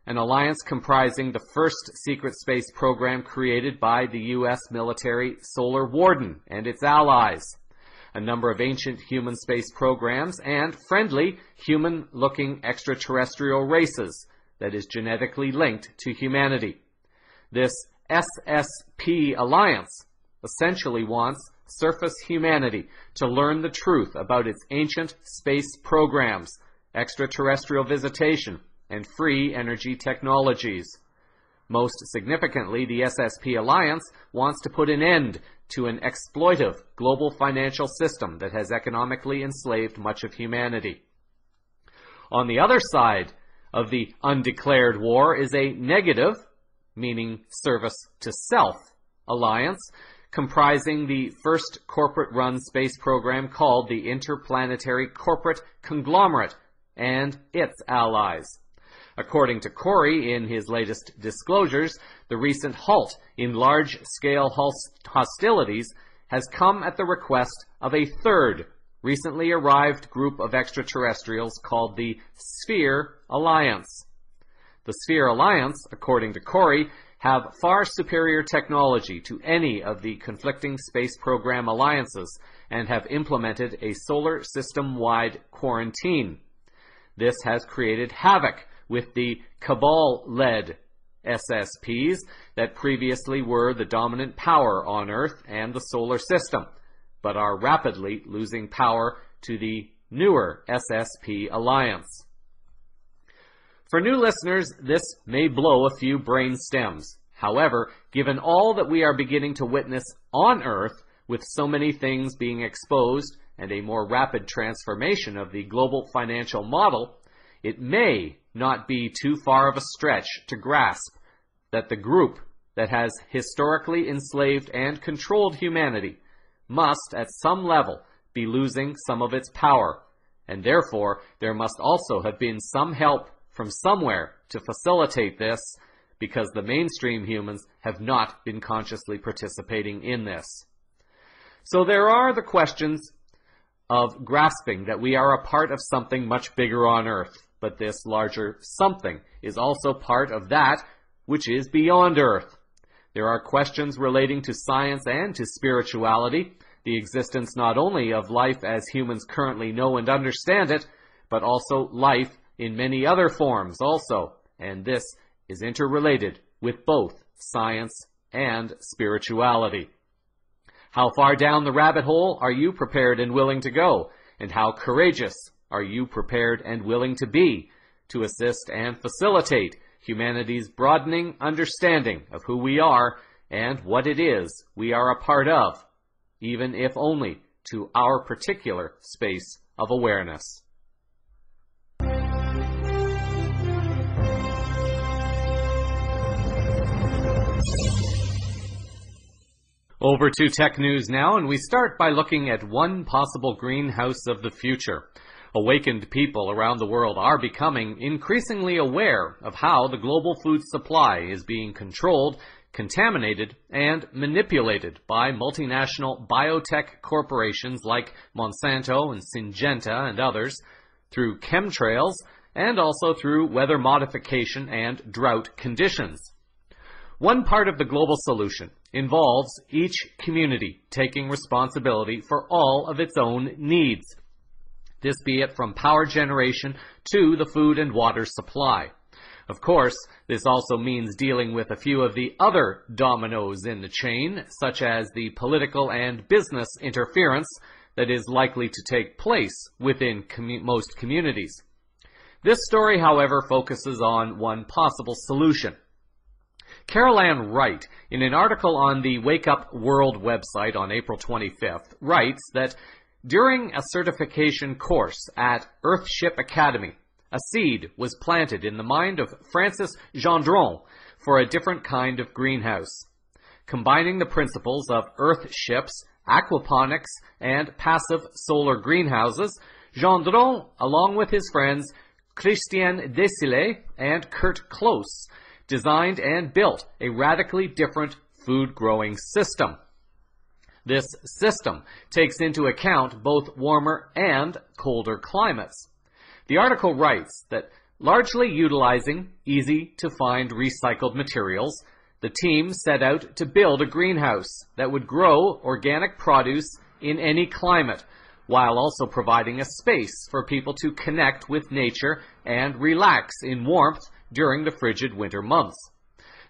an alliance comprising the first secret space program created by the U.S. military Solar Warden and its allies, a number of ancient human space programs, and friendly, human-looking extraterrestrial races that is genetically linked to humanity. This SSP alliance essentially wants surface humanity to learn the truth about its ancient space programs, extraterrestrial visitation, and free energy technologies. Most significantly, the SSP alliance wants to put an end to an exploitive global financial system that has economically enslaved much of humanity. On the other side of the undeclared war is a negative, meaning service to self, alliance comprising the first corporate-run space program called the Interplanetary Corporate Conglomerate and its allies. According to Corey in his latest disclosures, the recent halt in large-scale hostilities has come at the request of a third, recently arrived group of extraterrestrials called the Sphere Alliance. The Sphere Alliance, according to Corey, have far superior technology to any of the conflicting space program alliances and have implemented a solar system-wide quarantine. This has created havoc with the Cabal-led SSPs that previously were the dominant power on Earth and the solar system, but are rapidly losing power to the newer SSP alliance. For new listeners, this may blow a few brain stems. However, given all that we are beginning to witness on Earth, with so many things being exposed and a more rapid transformation of the global financial model, it may not be too far of a stretch to grasp that the group that has historically enslaved and controlled humanity must, at some level, be losing some of its power, and therefore there must also have been some help from somewhere to facilitate this, because the mainstream humans have not been consciously participating in this. So there are the questions of grasping that we are a part of something much bigger on Earth, but this larger something is also part of that which is beyond Earth. There are questions relating to science and to spirituality, the existence not only of life as humans currently know and understand it, but also life in many other forms also, and this is interrelated with both science and spirituality. How far down the rabbit hole are you prepared and willing to go, and how courageous are you prepared and willing to be to assist and facilitate humanity's broadening understanding of who we are and what it is we are a part of, even if only to our particular space of awareness. Over to tech news now, and we start by looking at one possible greenhouse of the future. Awakened people around the world are becoming increasingly aware of how the global food supply is being controlled, contaminated, and manipulated by multinational biotech corporations like Monsanto and Syngenta and others, through chemtrails and also through weather modification and drought conditions. One part of the global solution involves each community taking responsibility for all of its own needs, this be it from power generation to the food and water supply. Of course, this also means dealing with a few of the other dominoes in the chain, such as the political and business interference that is likely to take place within most communities. This story, however, focuses on one possible solution. Carol Ann Wright, in an article on the Wake Up World website on April 25th, writes that during a certification course at Earthship Academy, a seed was planted in the mind of Francis Gendron for a different kind of greenhouse. Combining the principles of Earthships, aquaponics, and passive solar greenhouses, Gendron, along with his friends Christian Desilets and Kurt Close, designed and built a radically different food-growing system. This system takes into account both warmer and colder climates. The article writes that largely utilizing easy-to-find recycled materials, the team set out to build a greenhouse that would grow organic produce in any climate, while also providing a space for people to connect with nature and relax in warmth during the frigid winter months.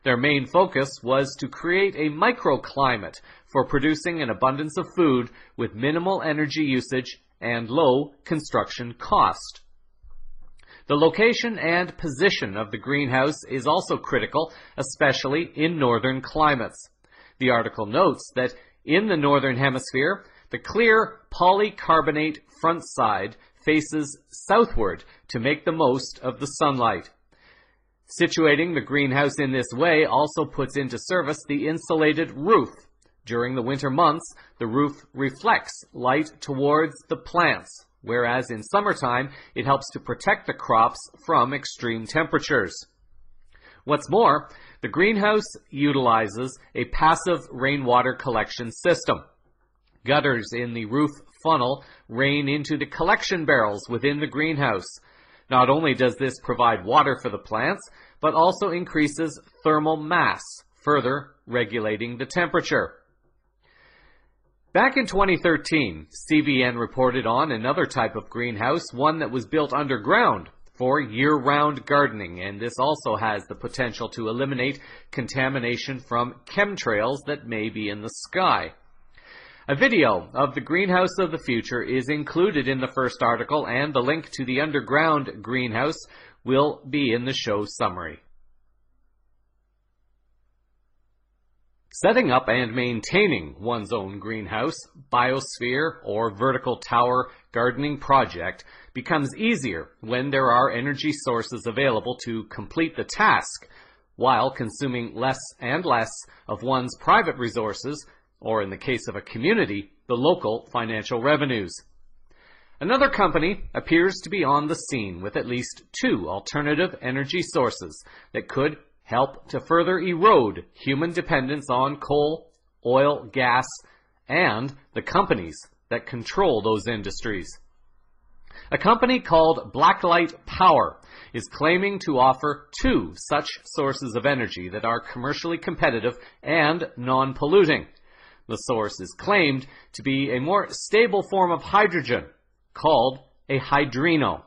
Their main focus was to create a microclimate for producing an abundance of food with minimal energy usage and low construction cost. The location and position of the greenhouse is also critical, especially in northern climates. The article notes that in the northern hemisphere, the clear polycarbonate front side faces southward to make the most of the sunlight. Situating the greenhouse in this way also puts into service the insulated roof. During the winter months, the roof reflects light towards the plants, whereas in summertime, it helps to protect the crops from extreme temperatures. What's more, the greenhouse utilizes a passive rainwater collection system. Gutters in the roof funnel rain into the collection barrels within the greenhouse. Not only does this provide water for the plants, but also increases thermal mass, further regulating the temperature. Back in 2013, CVN reported on another type of greenhouse, one that was built underground for year-round gardening, and this also has the potential to eliminate contamination from chemtrails that may be in the sky. A video of the greenhouse of the future is included in the first article, and the link to the underground greenhouse will be in the show summary. Setting up and maintaining one's own greenhouse, biosphere, or vertical tower gardening project becomes easier when there are energy sources available to complete the task, while consuming less and less of one's private resources, or in the case of a community, the local financial revenues. Another company appears to be on the scene with at least 2 alternative energy sources that could help to further erode human dependence on coal, oil, gas, and the companies that control those industries. A company called Blacklight Power is claiming to offer 2 such sources of energy that are commercially competitive and non-polluting. The source is claimed to be a more stable form of hydrogen called a hydrino.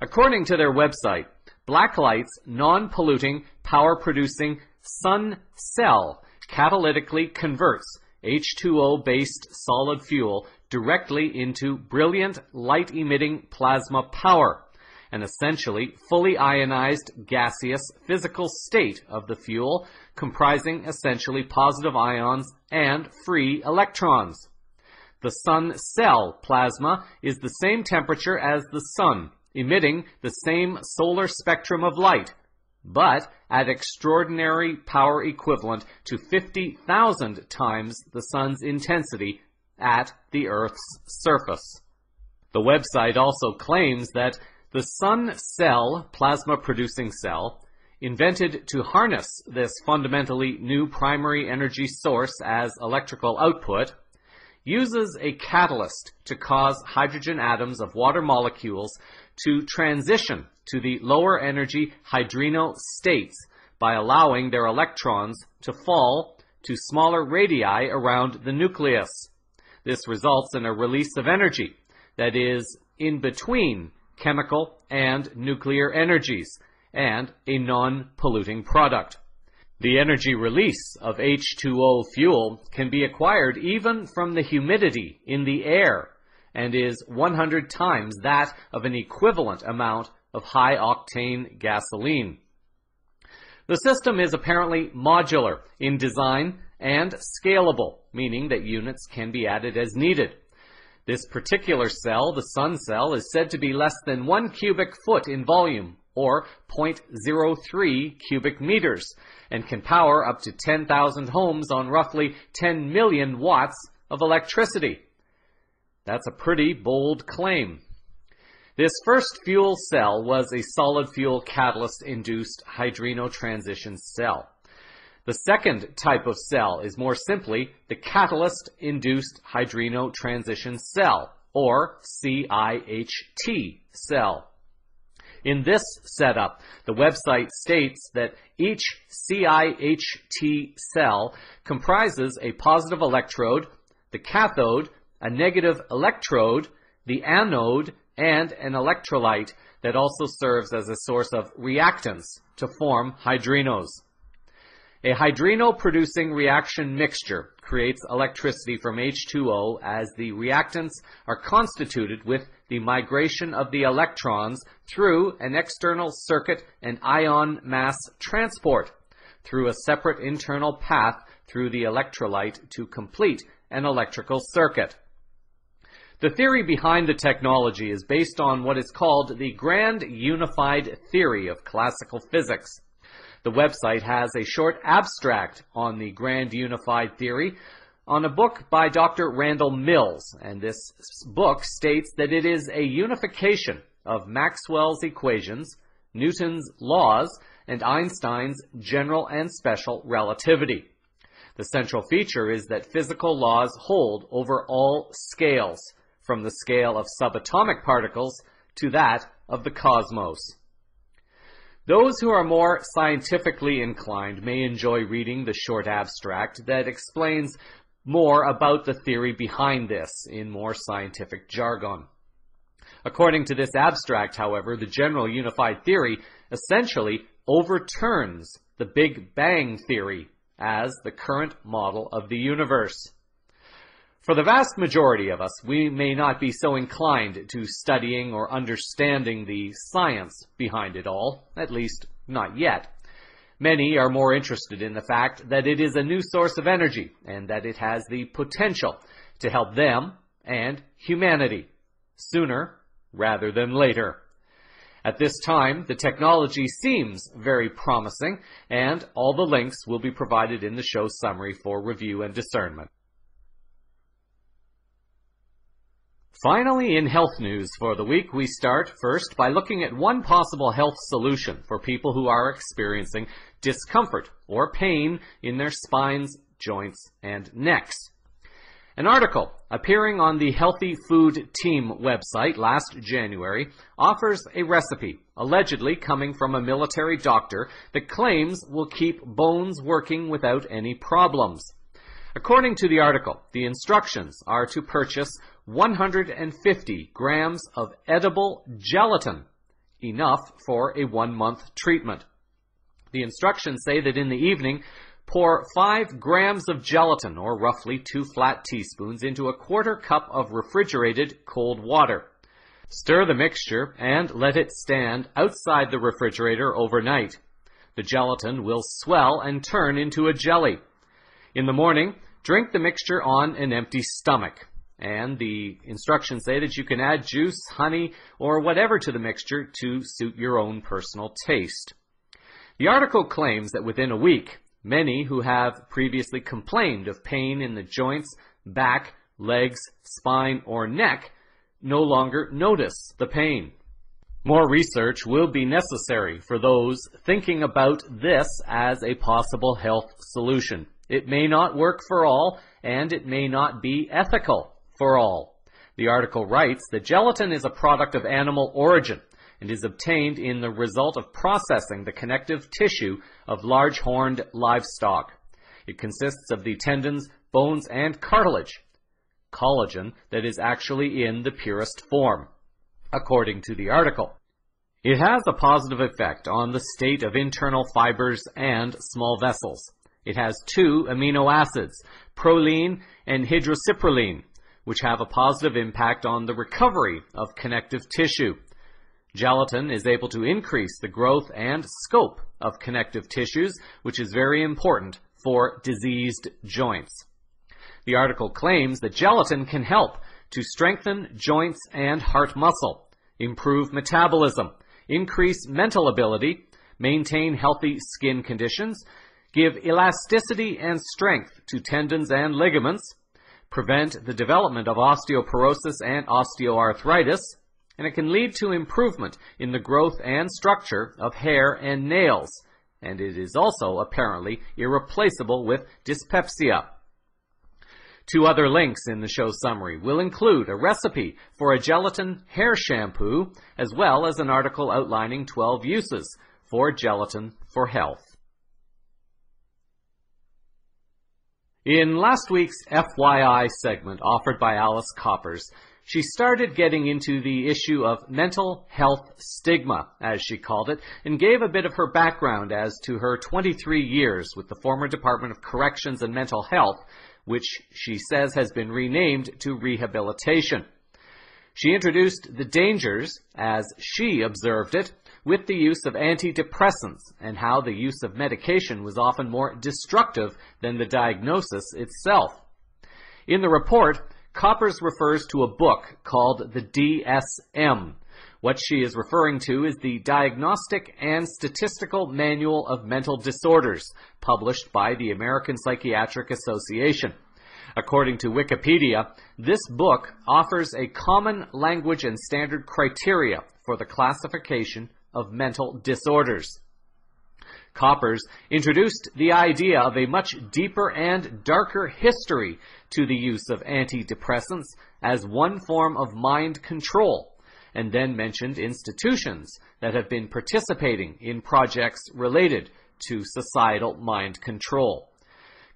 According to their website, Blacklight's non-polluting, power-producing sun cell catalytically converts H2O-based solid fuel directly into brilliant light-emitting plasma power, an essentially fully ionized gaseous physical state of the fuel comprising essentially positive ions and free electrons. The sun cell plasma is the same temperature as the sun, emitting the same solar spectrum of light, but at extraordinary power equivalent to 50,000 times the sun's intensity at the Earth's surface. The website also claims that the sun cell plasma-producing cell, invented to harness this fundamentally new primary energy source as electrical output, uses a catalyst to cause hydrogen atoms of water molecules to transition to the lower energy hydrino states by allowing their electrons to fall to smaller radii around the nucleus. This results in a release of energy that is in between chemical and nuclear energies and a non-polluting product. The energy release of H2O fuel can be acquired even from the humidity in the air and is 100 times that of an equivalent amount of high-octane gasoline. The system is apparently modular in design and scalable, meaning that units can be added as needed. This particular cell, the sun cell, is said to be less than 1 cubic foot in volume, or 0.03 cubic meters, and can power up to 10,000 homes on roughly 10 million watts of electricity. That's a pretty bold claim. This first fuel cell was a solid fuel catalyst-induced hydrino transition cell. The second type of cell is more simply the catalyst-induced hydrino transition cell, or CIHT cell. In this setup, the website states that each CIHT cell comprises a positive electrode, the cathode, a negative electrode, the anode, and an electrolyte that also serves as a source of reactants to form hydrinos. A hydrino-producing reaction mixture creates electricity from H2O as the reactants are constituted with the migration of the electrons through an external circuit and ion mass transport through a separate internal path through the electrolyte to complete an electrical circuit. The theory behind the technology is based on what is called the Grand Unified Theory of classical physics. The website has a short abstract on the Grand Unified Theory on a book by Dr. Randall Mills, and this book states that it is a unification of Maxwell's equations, Newton's laws, and Einstein's general and special relativity. The central feature is that physical laws hold over all scales, from the scale of subatomic particles to that of the cosmos. Those who are more scientifically inclined may enjoy reading the short abstract that explains more about the theory behind this in more scientific jargon. According to this abstract, however, the general unified theory essentially overturns the Big Bang theory as the current model of the universe. For the vast majority of us, we may not be so inclined to studying or understanding the science behind it all, at least not yet. Many are more interested in the fact that it is a new source of energy and that it has the potential to help them and humanity sooner rather than later. At this time, the technology seems very promising, and all the links will be provided in the show summary for review and discernment. Finally, in health news for the week, we start first by looking at one possible health solution for people who are experiencing discomfort or pain in their spines, joints, and necks. An article appearing on the Healthy Food Team website last January offers a recipe allegedly coming from a military doctor that claims will keep bones working without any problems. According to the article, the instructions are to purchase 150 grams of edible gelatin, enough for a 1-month treatment. The instructions say that in the evening, pour 5 grams of gelatin, or roughly 2 flat teaspoons, into a 1/4 cup of refrigerated cold water. Stir the mixture and let it stand outside the refrigerator overnight. The gelatin will swell and turn into a jelly. In the morning, drink the mixture on an empty stomach. And the instructions say that you can add juice, honey, or whatever to the mixture to suit your own personal taste. The article claims that within a week, many who have previously complained of pain in the joints, back, legs, spine, or neck no longer notice the pain. More research will be necessary for those thinking about this as a possible health solution. It may not work for all, and it may not be ethical for all. The article writes that gelatin is a product of animal origin and is obtained in the result of processing the connective tissue of large-horned livestock. It consists of the tendons, bones, and cartilage, collagen that is actually in the purest form, according to the article. It has a positive effect on the state of internal fibers and small vessels. It has 2 amino acids, proline and hydrocyproline, which have a positive impact on the recovery of connective tissue. Gelatin is able to increase the growth and scope of connective tissues, which is very important for diseased joints. The article claims that gelatin can help to strengthen joints and heart muscle, improve metabolism, increase mental ability, maintain healthy skin conditions, give elasticity and strength to tendons and ligaments, prevent the development of osteoporosis and osteoarthritis, and it can lead to improvement in the growth and structure of hair and nails, and it is also apparently irreplaceable with dyspepsia. 2 other links in the show summary will include a recipe for a gelatin hair shampoo, as well as an article outlining 12 uses for gelatin for health. In last week's FYI segment offered by Alice Coppers, she started getting into the issue of mental health stigma, as she called it, and gave a bit of her background as to her 23 years with the former Department of Corrections and Mental Health, which she says has been renamed to rehabilitation. She introduced the dangers, as she observed it, with the use of antidepressants and how the use of medication was often more destructive than the diagnosis itself. In the report, Coppers refers to a book called the DSM. What she is referring to is the Diagnostic and Statistical Manual of Mental Disorders, published by the American Psychiatric Association. According to Wikipedia, this book offers a common language and standard criteria for the classification of mental disorders. Coppers introduced the idea of a much deeper and darker history to the use of antidepressants as one form of mind control, and then mentioned institutions that have been participating in projects related to societal mind control.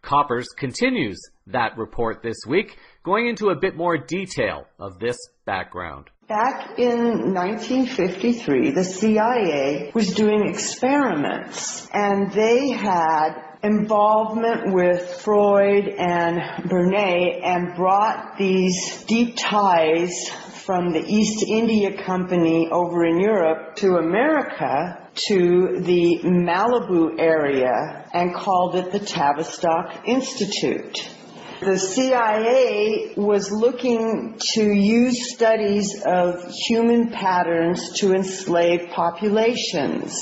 Coppers continues that report this week, going into a bit more detail of this background. Back in 1953, the CIA was doing experiments, and they had involvement with Freud and Bernays and brought these deep ties from the East India Company over in Europe to America, to the Malibu area, and called it the Tavistock Institute. The CIA was looking to use studies of human patterns to enslave populations.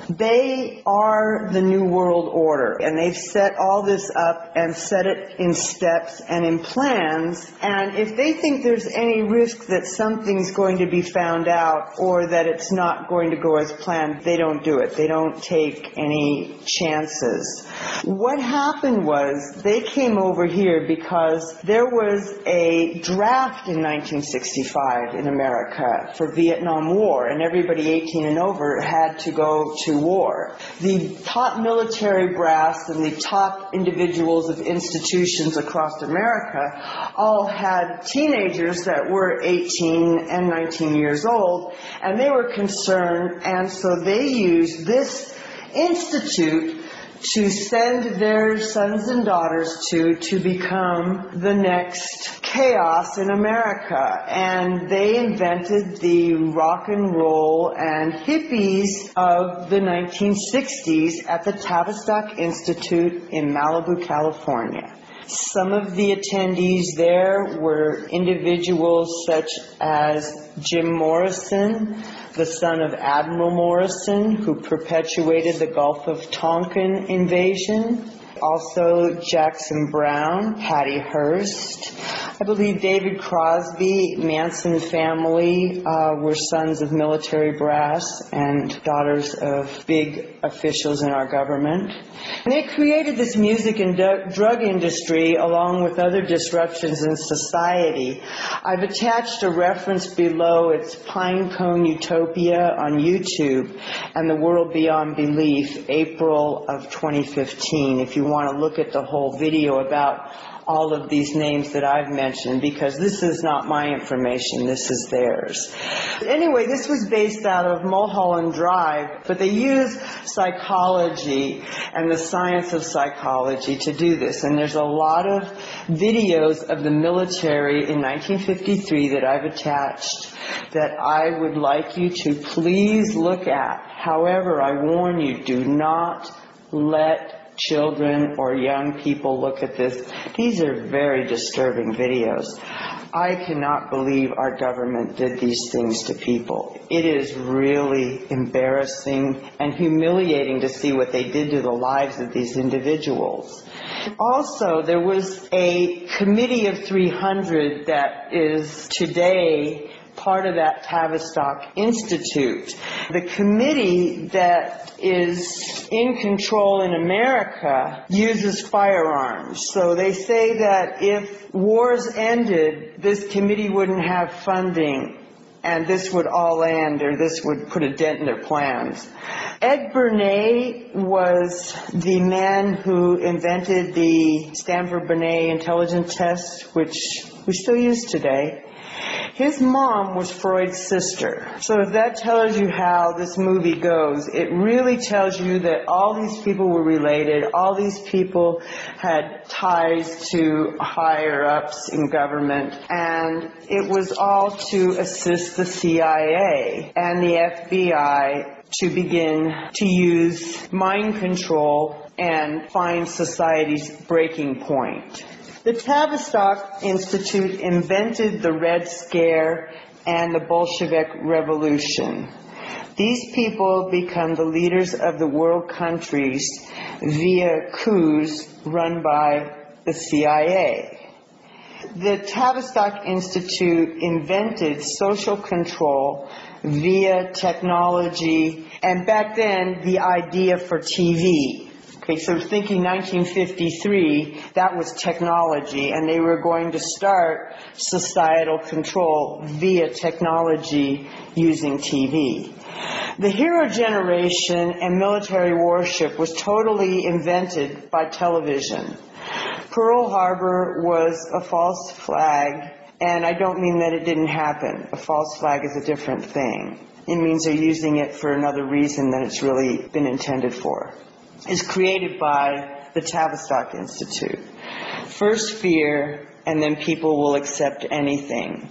They are the New World Order, and they've set all this up and set it in steps and in plans, and if they think there's any risk that something's going to be found out or that it's not going to go as planned, they don't do it. They don't take any chances. What happened was they came over here because there was a draft in 1965 in America for Vietnam War, and everybody 18 and over had to go to war. The top military brass and the top individuals of institutions across America all had teenagers that were 18 and 19 years old, and they were concerned, and so they used this institute to send their sons and daughters to become the next chaos in America. And they invented the rock and roll and hippies of the 1960s at the Tavistock Institute in Malibu, California. Some of the attendees there were individuals such as Jim Morrison, the son of Admiral Morrison, who perpetuated the Gulf of Tonkin invasion. Also Jackson Brown, Patty Hearst. I believe David Crosby, Manson family were sons of military brass and daughters of big officials in our government. And they created this music and drug industry along with other disruptions in society. I've attached a reference below. It's Pinecone Utopia on YouTube and The World Beyond Belief, April of 2015, if you want to look at the whole video about all of these names that I've mentioned, because this is not my information, this is theirs. Anyway, this was based out of Mulholland Drive, but they use psychology and the science of psychology to do this. And there's a lot of videos of the military in 1953 that I've attached that I would like you to please look at. However, I warn you, do not let children or young people look at this. These are very disturbing videos. I cannot believe our government did these things to people. It is really embarrassing and humiliating to see what they did to the lives of these individuals. Also, there was a committee of 300 that is today part of that Tavistock Institute. The committee that is in control in America uses firearms. So they say that if wars ended, this committee wouldn't have funding, and this would all end, or this would put a dent in their plans. Ed Bernays was the man who invented the Stanford-Binet intelligence test, which we still use today. His mom was Freud's sister. So if that tells you how this movie goes, it really tells you that all these people were related, all these people had ties to higher ups in government, and it was all to assist the CIA and the FBI to begin to use mind control and find society's breaking point. The Tavistock Institute invented the Red Scare and the Bolshevik Revolution. These people become the leaders of the world countries via coups run by the CIA. The Tavistock Institute invented social control via technology, and back then the idea for TV. Okay, so thinking 1953, that was technology, and they were going to start societal control via technology using TV. The hero generation and military warship was totally invented by television. Pearl Harbor was a false flag, and I don't mean that it didn't happen. A false flag is a different thing. It means they're using it for another reason than it's really been intended for. It's created by the Tavistock Institute. First fear, and then people will accept anything.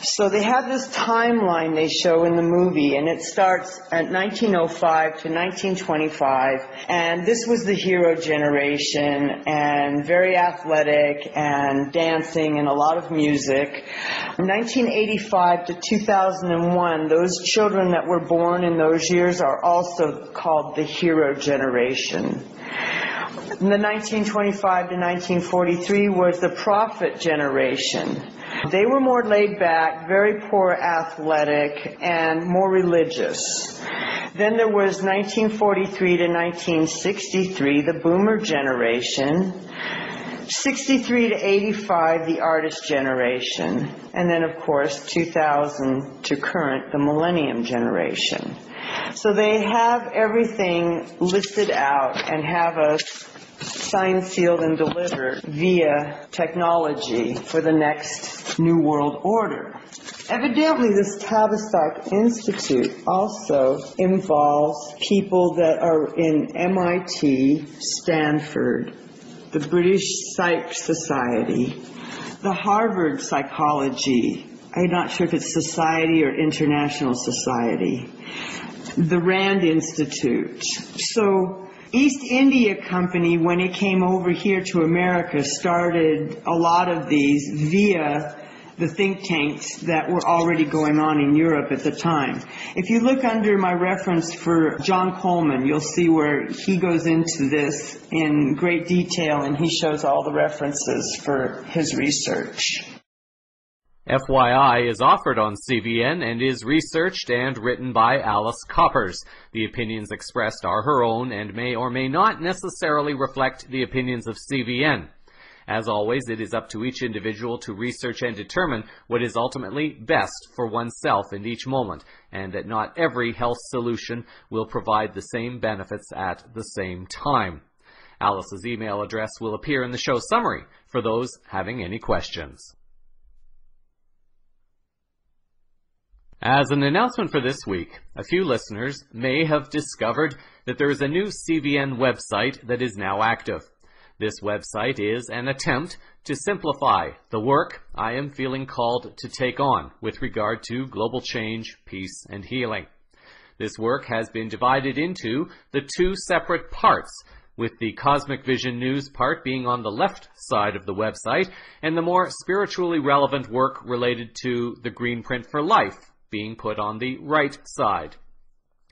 So they have this timeline they show in the movie, and it starts at 1905 to 1925, and this was the hero generation, and very athletic, and dancing, and a lot of music. 1985 to 2001, those children that were born in those years are also called the hero generation. The 1925 to 1943 was the prophet generation. They were more laid back, very poor athletic, and more religious. Then there was 1943 to 1963, the boomer generation. 63 to 85, the artist generation. And then, of course, 2000 to current, the millennium generation. So they have everything listed out and have a signed, sealed, and delivered via technology for the next New World Order. Evidently, this Tavistock Institute also involves people that are in MIT, Stanford, the British Psych Society, the Harvard Psychology, I'm not sure if it's Society or International Society, the Rand Institute. So East India Company, when it came over here to America, started a lot of these via the think tanks that were already going on in Europe at the time. If you look under my reference for John Coleman, you'll see where he goes into this in great detail, and he shows all the references for his research. FYI is offered on CVN and is researched and written by Alice Coppers. The opinions expressed are her own and may or may not necessarily reflect the opinions of CVN. As always, it is up to each individual to research and determine what is ultimately best for oneself in each moment, and that not every health solution will provide the same benefits at the same time. Alice's email address will appear in the show summary for those having any questions. As an announcement for this week, a few listeners may have discovered that there is a new CVN website that is now active. This website is an attempt to simplify the work I am feeling called to take on with regard to global change, peace, and healing. This work has been divided into the two separate parts, with the Cosmic Vision News part being on the left side of the website, and the more spiritually relevant work related to the Green Print for Life being put on the right side.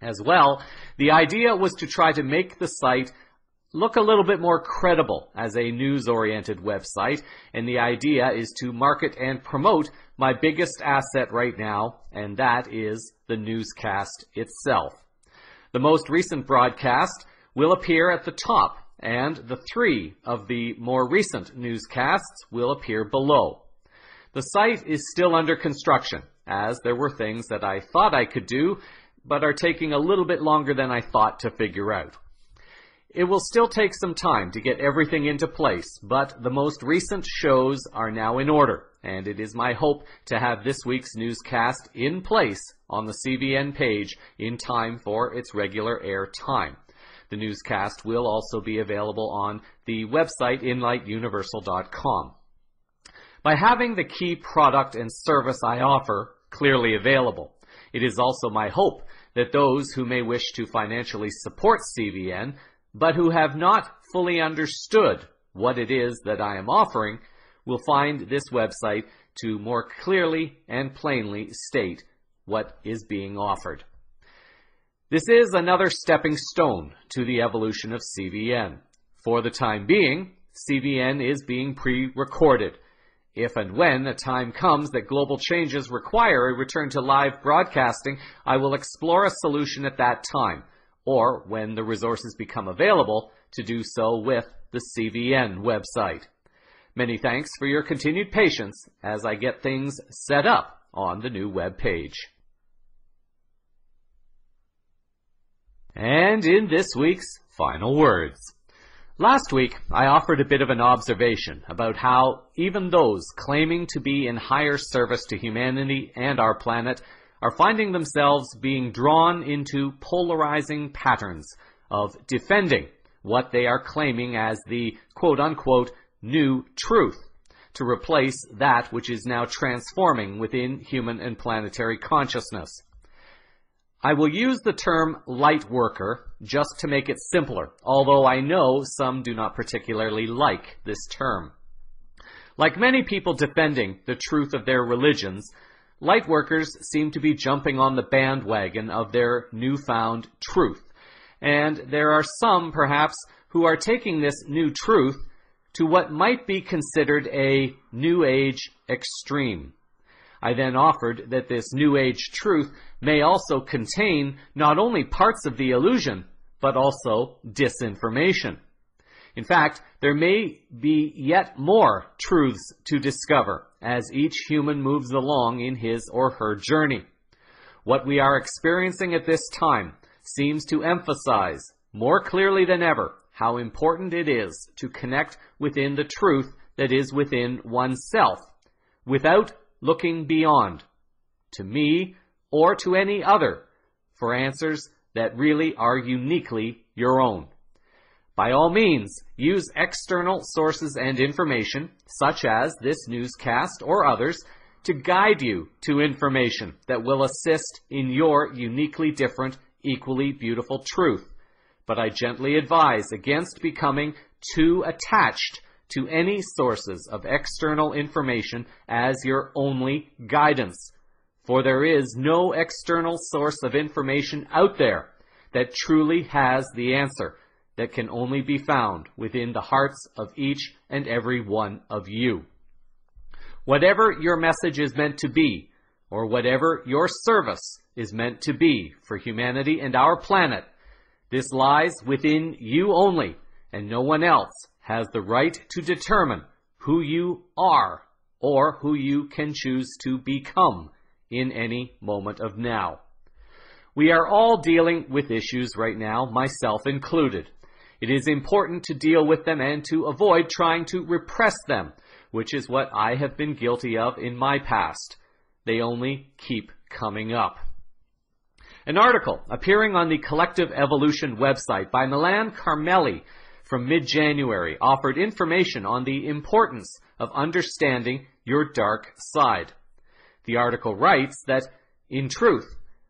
As well, the idea was to try to make the site look a little bit more credible as a news-oriented website, and the idea is to market and promote my biggest asset right now, and that is the newscast itself. The most recent broadcast will appear at the top, and the 3 of the more recent newscasts will appear below. The site is still under construction, as there were things that I thought I could do, but are taking a little bit longer than I thought to figure out. It will still take some time to get everything into place, but the most recent shows are now in order, and it is my hope to have this week's newscast in place on the CVN page in time for its regular air time. The newscast will also be available on the website inlightuniversal.com. By having the key product and service I offer clearly available, it is also my hope that those who may wish to financially support CVN, but who have not fully understood what it is that I am offering, will find this website to more clearly and plainly state what is being offered. This is another stepping stone to the evolution of CVN. For the time being, CVN is being pre-recorded. If and when a time comes that global changes require a return to live broadcasting, I will explore a solution at that time. or when the resources become available, to do so with the CVN website. Many thanks for your continued patience as I get things set up on the new web page. And in this week's final words. Last week, I offered a bit of an observation about how even those claiming to be in higher service to humanity and our planet are finding themselves being drawn into polarizing patterns of defending what they are claiming as the quote-unquote new truth to replace that which is now transforming within human and planetary consciousness. I will use the term light worker just to make it simpler, although I know some do not particularly like this term. Like many people defending the truth of their religions, light workers seem to be jumping on the bandwagon of their newfound truth, and there are some, perhaps, who are taking this new truth to what might be considered a New Age extreme. I then offered that this New Age truth may also contain not only parts of the illusion, but also disinformation. In fact, there may be yet more truths to discover as each human moves along in his or her journey. What we are experiencing at this time seems to emphasize more clearly than ever how important it is to connect within the truth that is within oneself, without looking beyond, to me or to any other, for answers that really are uniquely your own. By all means, use external sources and information, such as this newscast or others, to guide you to information that will assist in your uniquely different, equally beautiful truth. But I gently advise against becoming too attached to any sources of external information as your only guidance. For there is no external source of information out there that truly has the answer that can only be found within the hearts of each and every one of you. Whatever your message is meant to be, or whatever your service is meant to be for humanity and our planet, this lies within you only, and no one else has the right to determine who you are or who you can choose to become in any moment of now. We are all dealing with issues right now, myself included. It is important to deal with them and to avoid trying to repress them, which is what I have been guilty of in my past. They only keep coming up. An article appearing on the Collective Evolution website by Milan Carmelli from mid-January offered information on the importance of understanding your dark side. The article writes that, in truth,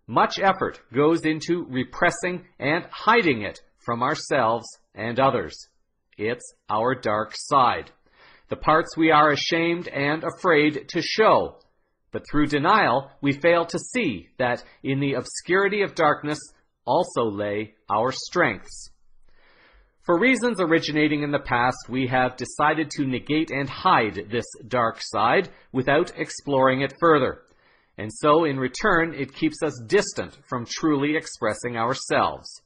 much effort goes into repressing and hiding it from ourselves and others. It's our dark side, the parts we are ashamed and afraid to show. But through denial, we fail to see that in the obscurity of darkness also lay our strengths. For reasons originating in the past, we have decided to negate and hide this dark side without exploring it further. And so, in return, it keeps us distant from truly expressing ourselves.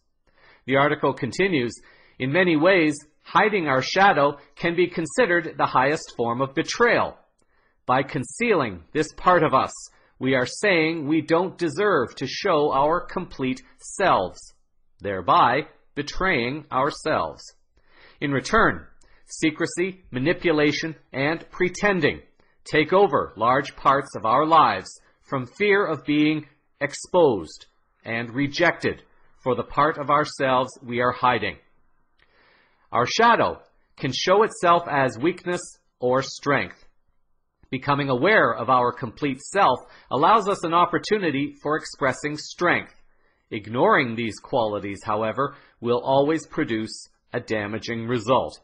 The article continues, in many ways, hiding our shadow can be considered the highest form of betrayal. By concealing this part of us, we are saying we don't deserve to show our complete selves, thereby betraying ourselves. In return, secrecy, manipulation, and pretending take over large parts of our lives from fear of being exposed and rejected for the part of ourselves we are hiding. Our shadow can show itself as weakness or strength. Becoming aware of our complete self allows us an opportunity for expressing strength. Ignoring these qualities, however, will always produce a damaging result.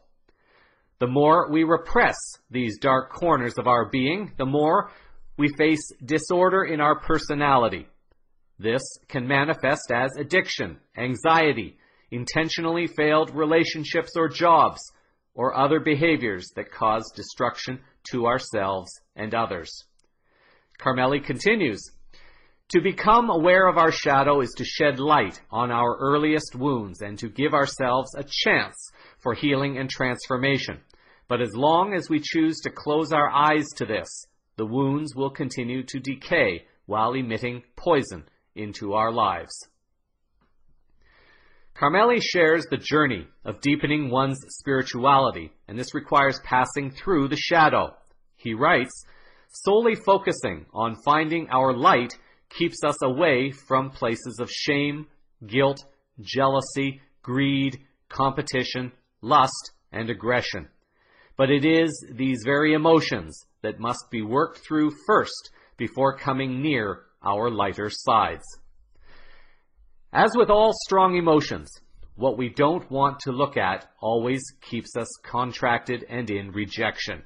The more we repress these dark corners of our being, the more we face disorder in our personality. This can manifest as addiction, anxiety, intentionally failed relationships or jobs, or other behaviors that cause destruction to ourselves and others. Carmelli continues, To become aware of our shadow is to shed light on our earliest wounds and to give ourselves a chance for healing and transformation. But as long as we choose to close our eyes to this, the wounds will continue to decay while emitting poison into our lives. Carmeli shares the journey of deepening one's spirituality, and this requires passing through the shadow. He writes, "Solely focusing on finding our light keeps us away from places of shame, guilt, jealousy, greed, competition, lust, and aggression. But it is these very emotions that must be worked through first before coming near our lighter sides." As with all strong emotions, what we don't want to look at always keeps us contracted and in rejection.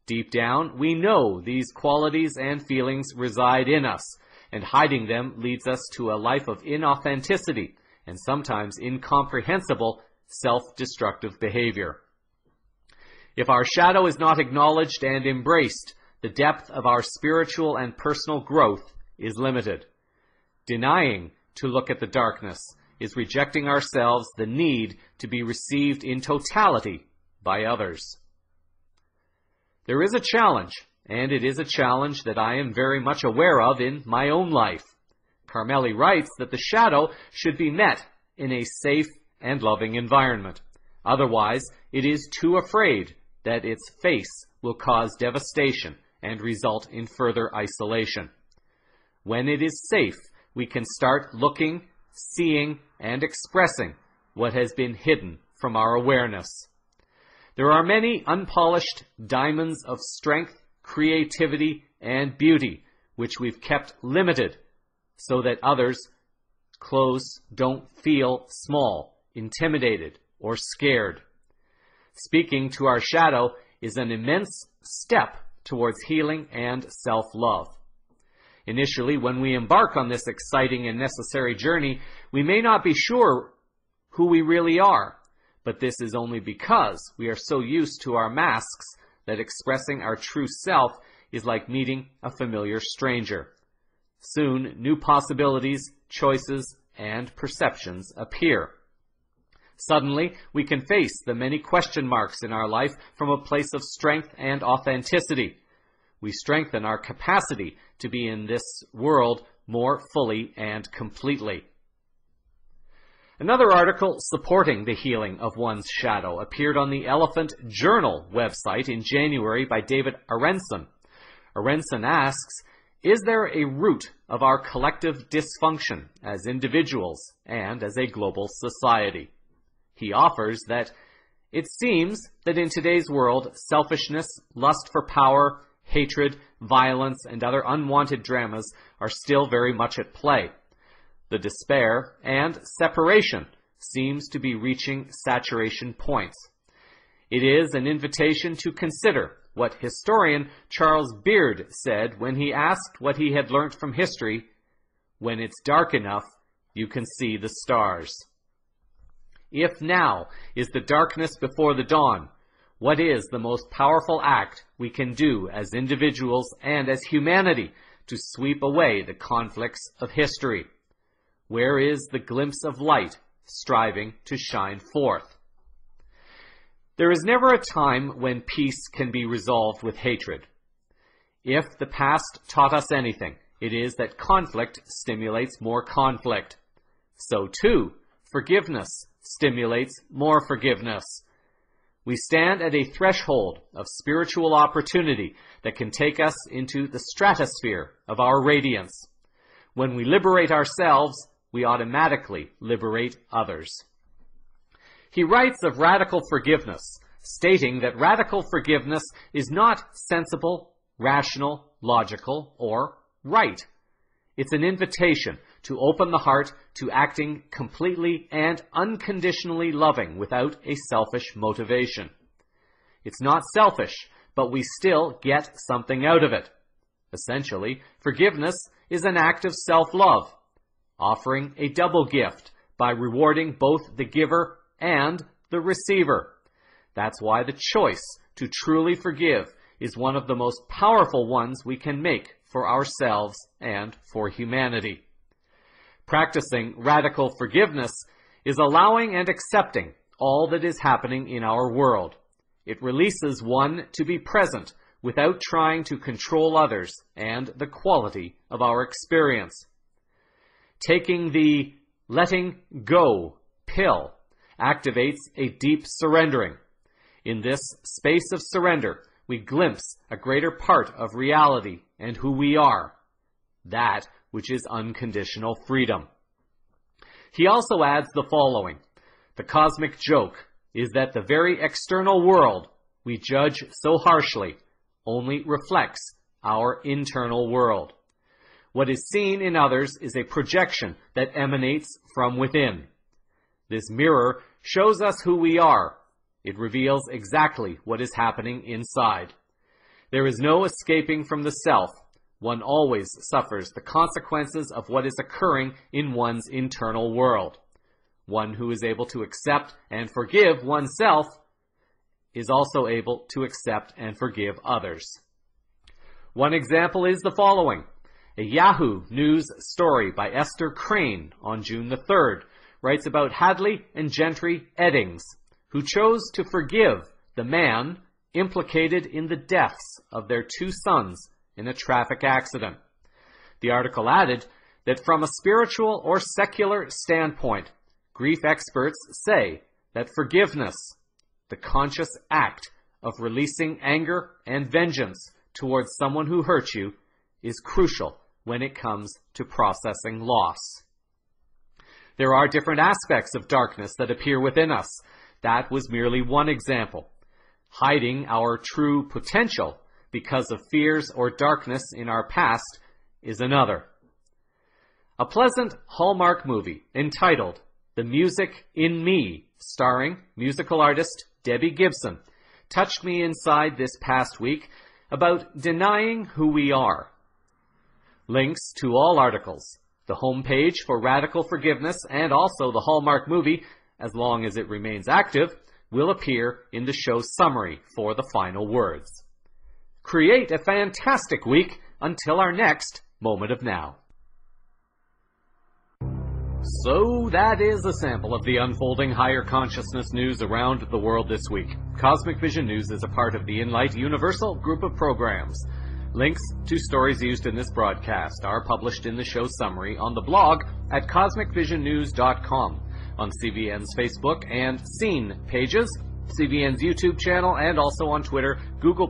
Deep down, we know these qualities and feelings reside in us, and hiding them leads us to a life of inauthenticity and sometimes incomprehensible self-destructive behavior. If our shadow is not acknowledged and embraced, the depth of our spiritual and personal growth is limited. Denying to look at the darkness is rejecting ourselves the need to be received in totality by others. There is a challenge, and it is a challenge that I am very much aware of in my own life. Carmeli writes that the shadow should be met in a safe and loving environment. Otherwise, it is too afraid that its face will cause devastation and result in further isolation. When it is safe, we can start looking, seeing, and expressing what has been hidden from our awareness. There are many unpolished diamonds of strength, creativity, and beauty which we've kept limited so that others close don't feel small, intimidated, or scared. Speaking to our shadow is an immense step towards healing and self-love. Initially, when we embark on this exciting and necessary journey, we may not be sure who we really are, but this is only because we are so used to our masks that expressing our true self is like meeting a familiar stranger. Soon, new possibilities, choices, and perceptions appear. Suddenly, we can face the many question marks in our life from a place of strength and authenticity. We strengthen our capacity to be in this world more fully and completely. Another article supporting the healing of one's shadow appeared on the Elephant Journal website in January by David Aronson. Aronson asks, "Is there a root of our collective dysfunction as individuals and as a global society?" He offers that it seems that in today's world, selfishness, lust for power, hatred, violence, and other unwanted dramas are still very much at play. The despair and separation seems to be reaching saturation points. It is an invitation to consider what historian Charles Beard said when he asked what he had learnt from history, "When it's dark enough, you can see the stars." If now is the darkness before the dawn, what is the most powerful act we can do as individuals and as humanity to sweep away the conflicts of history? Where is the glimpse of light striving to shine forth? There is never a time when peace can be resolved with hatred. If the past taught us anything, it is that conflict stimulates more conflict. So too, forgiveness stimulates more forgiveness. We stand at a threshold of spiritual opportunity that can take us into the stratosphere of our radiance. When we liberate ourselves, we automatically liberate others. He writes of radical forgiveness, stating that radical forgiveness is not sensible, rational, logical, or right. It's an invitation to open the heart to acting completely and unconditionally loving without a selfish motivation. It's not selfish, but we still get something out of it. Essentially, forgiveness is an act of self-love, offering a double gift by rewarding both the giver and the receiver. That's why the choice to truly forgive is one of the most powerful ones we can make for ourselves and for humanity. Practicing radical forgiveness is allowing and accepting all that is happening in our world. It releases one to be present without trying to control others and the quality of our experience. Taking the letting go pill activates a deep surrendering. In this space of surrender, we glimpse a greater part of reality and who we are, that which is unconditional freedom. He also adds the following: the cosmic joke is that the very external world we judge so harshly only reflects our internal world. What is seen in others is a projection that emanates from within. This mirror shows us who we are. It reveals exactly what is happening inside. There is no escaping from the self. One always suffers the consequences of what is occurring in one's internal world. One who is able to accept and forgive oneself is also able to accept and forgive others. One example is the following. A Yahoo News story by Esther Crane on June the 3rd writes about Hadley and Gentry Eddings, who chose to forgive the man implicated in the deaths of their 2 sons in a traffic accident. The article added that from a spiritual or secular standpoint, grief experts say that forgiveness, the conscious act of releasing anger and vengeance towards someone who hurt you, is crucial when it comes to processing loss. There are different aspects of darkness that appear within us. That was merely one example. Hiding our true potential because of fears or darkness in our past is another. A pleasant Hallmark movie entitled The Music in Me, starring musical artist Debbie Gibson, touched me inside this past week about denying who we are. Links to all articles, the homepage for Radical Forgiveness, and also the Hallmark movie, as long as it remains active, will appear in the show summary for the final words. Create a fantastic week until our next Moment of Now. So that is a sample of the unfolding higher consciousness news around the world this week. Cosmic Vision News is a part of the Enlight Universal group of programs. Links to stories used in this broadcast are published in the show summary on the blog at cosmicvisionnews.com, on CVN's Facebook and Scene pages, CVN's YouTube channel, and also on Twitter, Google+,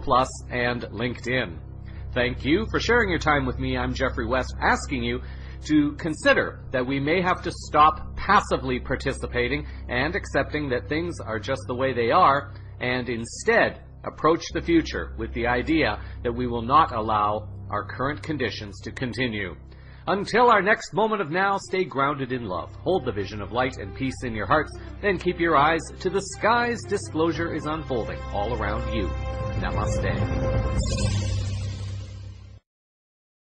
and LinkedIn. Thank you for sharing your time with me. I'm Jeffrey West, asking you to consider that we may have to stop passively participating and accepting that things are just the way they are, and instead approach the future with the idea that we will not allow our current conditions to continue. Until our next Moment of Now, stay grounded in love. Hold the vision of light and peace in your hearts, then keep your eyes to the skies. Disclosure is unfolding all around you. Namaste.